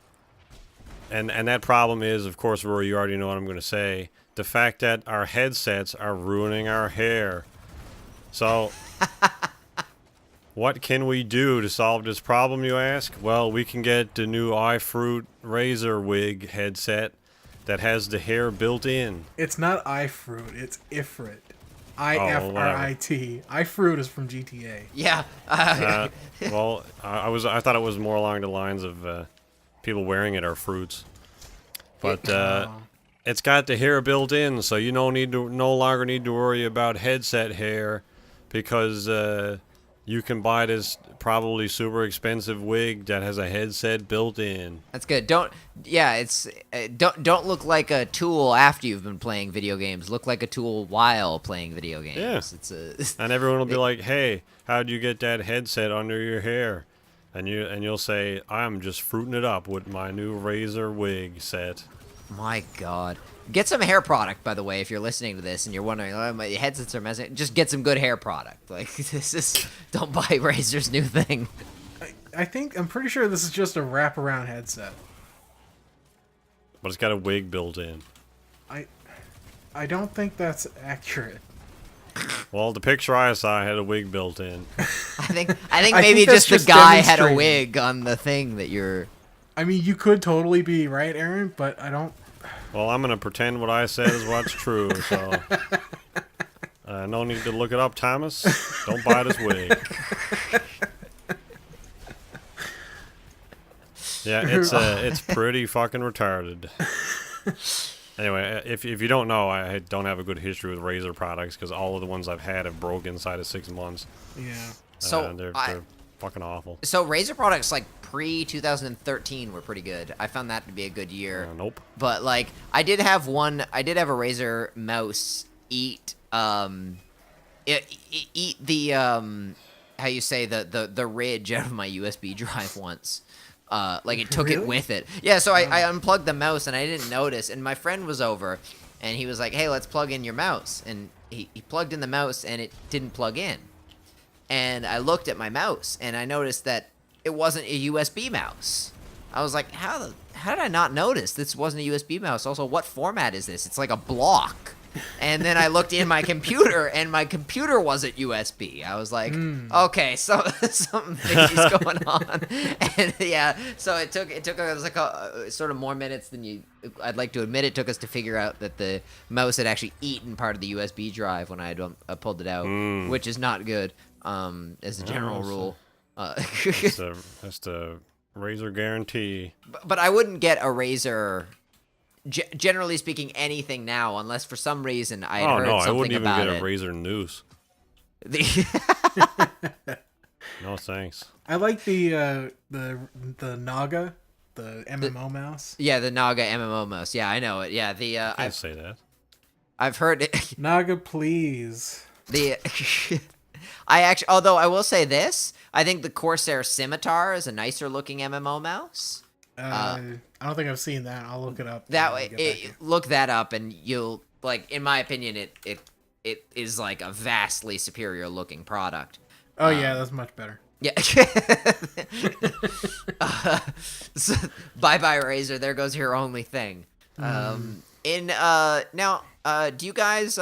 that problem is, of course, Rory, you already know what I'm going to say. The fact that our headsets are ruining our hair. So, what can we do to solve this problem, you ask? Well, we can get the new iFruit Razer Wig headset that has the hair built in. It's not iFruit, it's Ifrit. IFRIT. iFruit is from GTA. Yeah. Well, I thought it was more along the lines of people wearing it are fruits. But it's got the hair built in, so you no longer need to worry about headset hair, because you can buy this probably super expensive wig that has a headset built in. That's good. Don't look like a tool after you've been playing video games. Look like a tool while playing video games. Yeah. And everyone will be like, "Hey, how'd you get that headset under your hair?" And you'll say, "I'm just fruiting it up with my new Razer wig set." My God. Get some hair product, by the way, if you're listening to this and you're wondering, oh, my headsets are messing. Just get some good hair product. Like, don't buy Razer's new thing. I'm pretty sure this is just a wraparound headset. But it's got a wig built in. I don't think that's accurate. Well, the picture I saw had a wig built in. I think maybe just the guy had a wig on the thing that you're... I mean, you could totally be right, Aaron, but I don't... Well, I'm going to pretend what I said is what's true, so... no need to look it up, Thomas. Don't buy this wig. Yeah, it's pretty fucking retarded. Anyway, if you don't know, I don't have a good history with Razer products, because all of the ones I've had have broke inside of 6 months. Yeah. So they're fucking awful. So Razer products like pre-2013 were pretty good. I found that to be a good year. Nope. But like I did have a Razer mouse eat the how you say the ridge out of my USB drive once. Like it took it with it. Yeah, so I unplugged the mouse and I didn't notice, and my friend was over and he was like, "Hey, let's plug in your mouse." And he plugged in the mouse and it didn't plug in. And I looked at my mouse and I noticed that it wasn't a USB mouse. I was like, how did I not notice this wasn't a USB mouse? Also, what format is this? It's like a block. And then I looked in my computer, and my computer wasn't USB. I was like, okay, so something fishy's going on. And yeah, so it took us like sort of more minutes than I'd like to admit. It took us to figure out that the mouse had actually eaten part of the USB drive when I pulled it out, which is not good. As a general rule. That's the Razer guarantee. But I wouldn't get a Razer, generally speaking, anything now, unless for some reason I heard something about it. I wouldn't even get a Razer Noose. No thanks. I like the Naga, the MMO mouse. Yeah, the Naga MMO mouse. Yeah, I know it. Yeah, I say that. I've heard it. Naga, please. Although I will say this, I think the Corsair Scimitar is a nicer looking MMO mouse. I don't think I've seen that. I'll look it up. Look that up, and you'll like. In my opinion, it is like a vastly superior looking product. Oh yeah, that's much better. Yeah. So, bye Razer. There goes your only thing. Now, do you guys?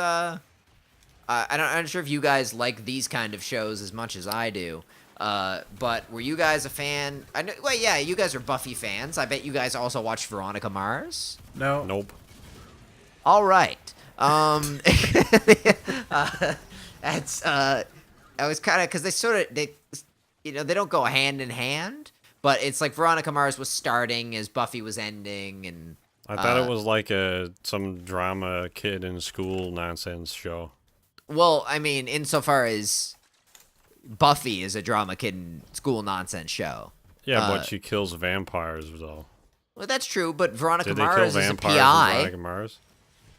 I'm not sure if you guys like these kind of shows as much as I do. But were you guys a fan? Well, yeah, you guys are Buffy fans. I bet you guys also watched Veronica Mars. No. Nope. All right. That's I was kind of because they don't go hand in hand, but it's like Veronica Mars was starting as Buffy was ending, and I thought it was like some drama kid in school nonsense show. Well, I mean, insofar as Buffy is a drama kid in school nonsense show. Yeah, but she kills vampires, though. Well, that's true, but Veronica Did they Mars kill is a vampires PI. in Veronica Mars?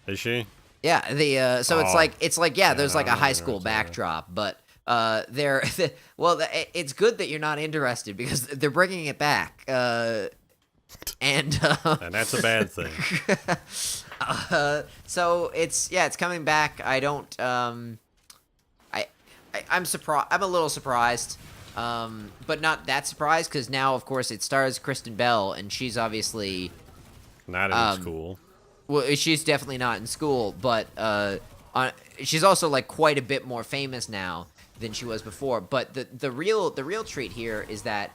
Is she? Yeah, it's like there's like a high school backdrop, but it's good that you're not interested because they're bringing it back. And that's a bad thing. So it's coming back. I don't I'm surprised. I'm a little surprised, but not that surprised because now, of course, it stars Kristen Bell, and she's obviously not in school. Well, she's definitely not in school, but she's also like quite a bit more famous now than she was before. But the real treat here is that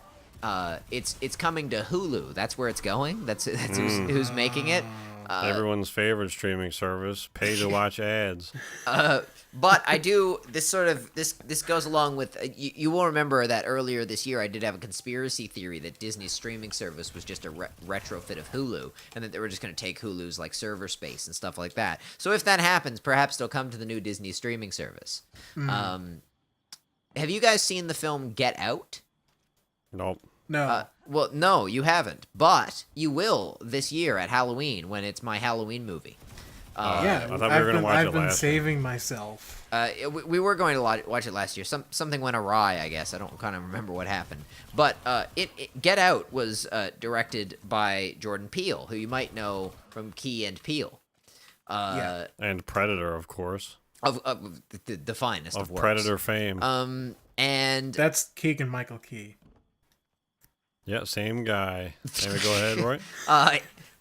it's coming to Hulu. That's where it's going. That's who's making it. Everyone's favorite streaming service. Pay to watch ads. But I do this goes along with you will remember that earlier this year I did have a conspiracy theory that Disney's streaming service was just a retrofit of Hulu, and that they were just going to take Hulu's like server space and stuff like that. So if that happens, perhaps they'll come to the new Disney streaming service. Have you guys seen the film Get Out? Nope. No. Well, no, you haven't, but you will this year at Halloween when it's my Halloween movie. Yeah, I thought we were going to watch it I've been last saving myself. We were going to watch it last year. Something went awry, I guess. I don't kind of remember what happened. But Get Out was directed by Jordan Peele, who you might know from Key and Peele. Yeah. And Predator, of course. Of the finest of works. Predator fame. And That's Keegan-Michael Key. Yeah, same guy. Anyway, go ahead, Roy.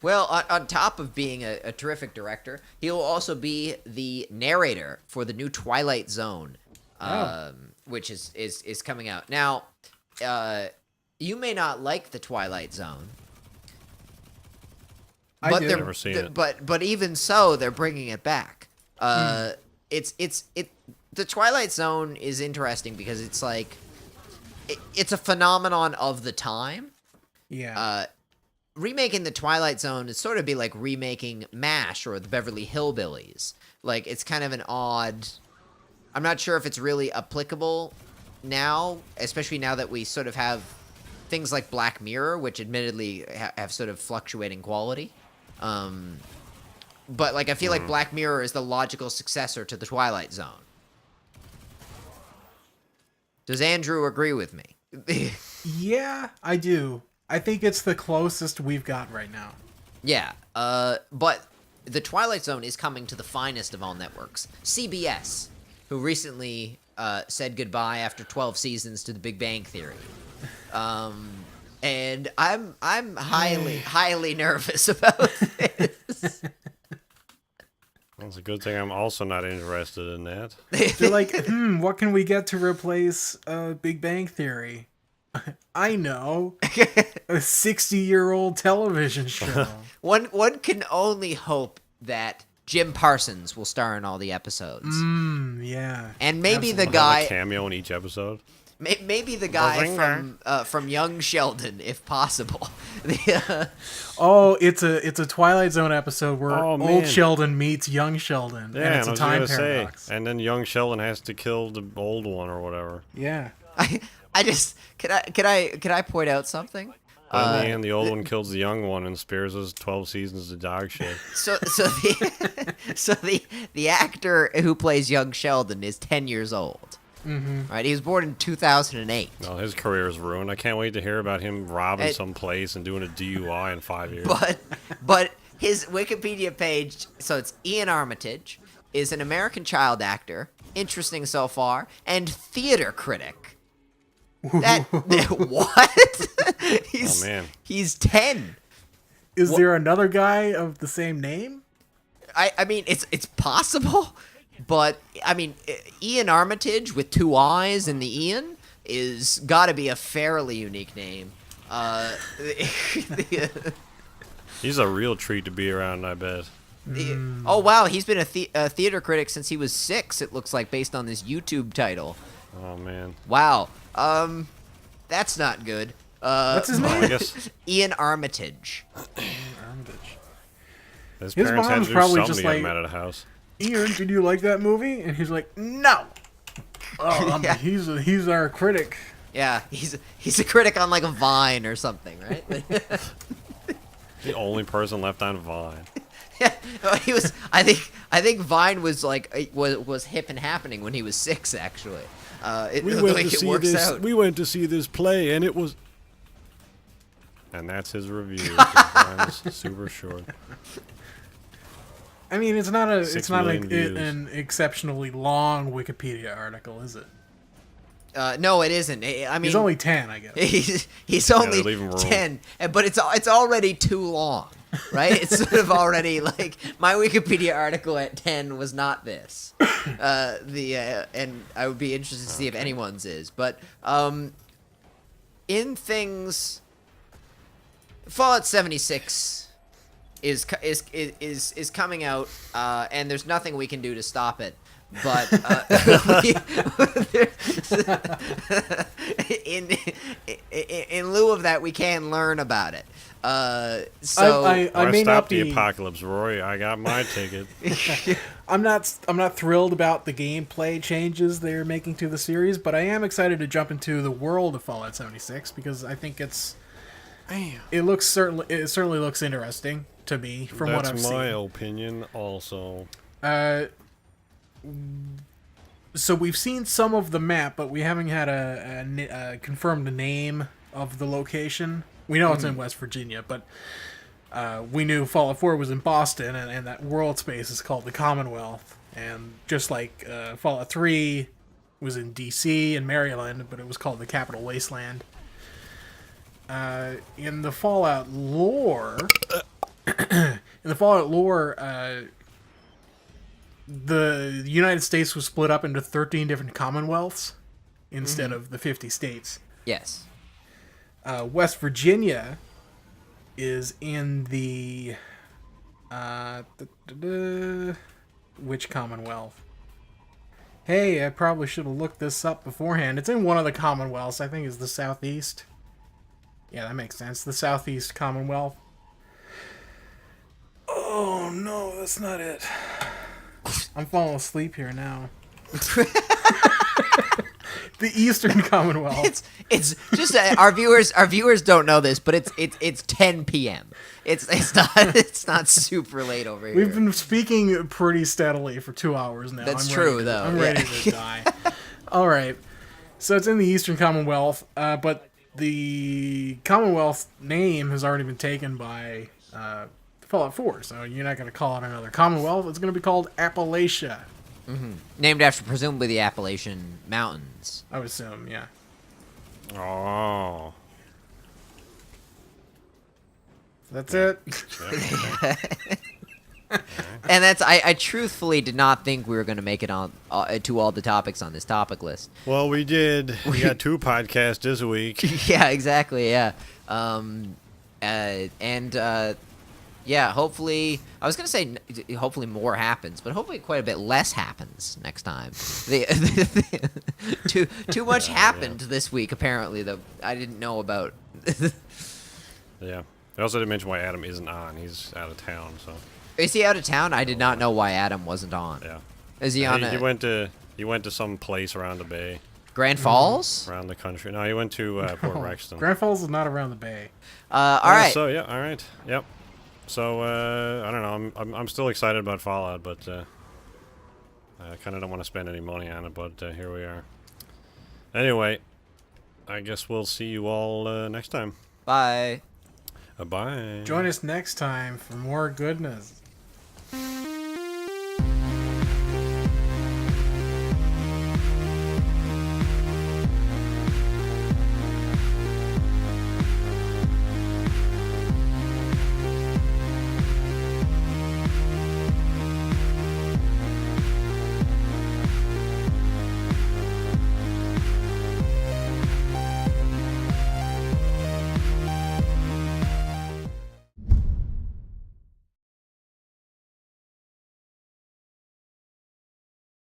Well, on top of being a terrific director, he'll also be the narrator for the new Twilight Zone, which is coming out. Now, you may not like the Twilight Zone. I do. Never seen it. But even so, they're bringing it back. The Twilight Zone is interesting because it's like it's a phenomenon of the time. Yeah. Remaking the Twilight Zone is sort of be like remaking MASH or the Beverly Hillbillies. Like, it's kind of an odd... I'm not sure if it's really applicable now, especially now that we sort of have things like Black Mirror, which admittedly have sort of fluctuating quality. But, like, I feel like Black Mirror is the logical successor to the Twilight Zone. Does Andrew agree with me? Yeah, I do. I think it's the closest we've got right now. Yeah, but the Twilight Zone is coming to the finest of all networks, CBS, who recently said goodbye after 12 seasons to The Big Bang Theory. And I'm highly nervous about this. That's a good thing I'm also not interested in that. They're like, what can we get to replace Big Bang Theory? I know. A 60-year-old television show. One can only hope that Jim Parsons will star in all the episodes. Yeah. And maybe Absolutely. the guy... Have a cameo in each episode. Maybe the guy from Young Sheldon, if possible. Oh, it's a Twilight Zone episode where Oh, man. old Sheldon meets young Sheldon, Yeah, and it's a time paradox. And then young Sheldon has to kill the old one or whatever. Yeah. I just can I point out something? But in the end, the old one kills the young one and spares us 12 seasons of dog shit. So the actor who plays young Sheldon is 10 years old. Mm-hmm. Right, he was born in 2008. No, his career is ruined. I can't wait to hear about him robbing some place and doing a DUI in 5 years. But his Wikipedia page, so it's Ian Armitage, is an American child actor, interesting so far, and theater critic. What? Oh man, he's 10. Is there another guy of the same name? I mean, it's possible. But, I mean, Ian Armitage with 2 eyes in the Ian is got to be a fairly unique name. he's a real treat to be around, I bet. Oh, wow, he's been a theater critic since he was 6, it looks like, based on this YouTube title. Oh, man. Wow. That's not good. What's his name? I guess Ian Armitage. Armitage. his His parents had to mom's do probably something just to get like- him out of the house. Ian, did you like that movie? And he's like, no. Oh, Yeah. He's our critic. Yeah, he's a critic on, like, a Vine or something, right? The only person left on Vine. Yeah, he was. I think Vine was like was hip and happening when he was 6. Actually, We went to see this play, and it was. And that's his review. Vine's super short. I mean, it's not million views. an exceptionally long Wikipedia article, is it? no, it isn't. I mean, He's only 10, I guess. he's only leave him room. 10, but it's already too long, right? It's sort of already like my Wikipedia article at 10 was not this. And I would be interested to see if anyone's is, but in things, Fallout 76 is coming out, and there's nothing we can do to stop it. But in lieu of that, we can learn about it. So I may stop not be the apocalypse, Roy. I got my ticket. I'm not thrilled about the gameplay changes they're making to the series, but I am excited to jump into the world of Fallout 76 because I think it certainly looks interesting to me from what I've seen. That's my opinion, also. So we've seen some of the map, but we haven't had a confirmed name of the location. We know it's in West Virginia, but we knew Fallout 4 was in Boston, and that world space is called the Commonwealth. And just like Fallout 3 was in D.C. and Maryland, but it was called the Capital Wasteland. In the Fallout lore, the United States was split up into 13 different commonwealths instead of the 50 states. yes. West Virginia is in the which commonwealth? Hey, I probably should have looked this up beforehand. It's in one of the commonwealths. I think it's the Southeast. Yeah, that makes sense. The Southeast Commonwealth. Oh no, that's not it. I'm falling asleep here now. The Eastern Commonwealth. It's just our viewers don't know this, but it's 10 p.m. It's not super late over here. We've been speaking pretty steadily for 2 hours now. That's true, though. I'm ready to die. All right, so it's in the Eastern Commonwealth, but the Commonwealth name has already been taken by Fallout 4, so you're not going to call it another Commonwealth. It's going to be called Appalachia. Mm-hmm. Named after presumably the Appalachian Mountains. I would assume, yeah. Oh. That's it. And that's I truthfully did not think we were going to make it on to all the topics on this topic list. Well, we did. We got 2 podcasts this week. Yeah, exactly. Yeah. Yeah, hopefully, I was going to say hopefully more happens, but hopefully quite a bit less happens next time. Too much happened this week, apparently, that I didn't know about. Yeah. I also didn't mention why Adam isn't on. He's out of town, so. Is he out of town? I did not know why Adam wasn't on. Yeah. Is he on he went to some place around the bay. Grand Falls? Around the country. No, he went to Port Rexton. Grand Falls is not around the bay. All right. So, yeah, all right. Yep. So, I don't know. I'm still excited about Fallout, but I kind of don't want to spend any money on it, but here we are. Anyway, I guess we'll see you all next time. Bye. Bye. Join us next time for more goodness.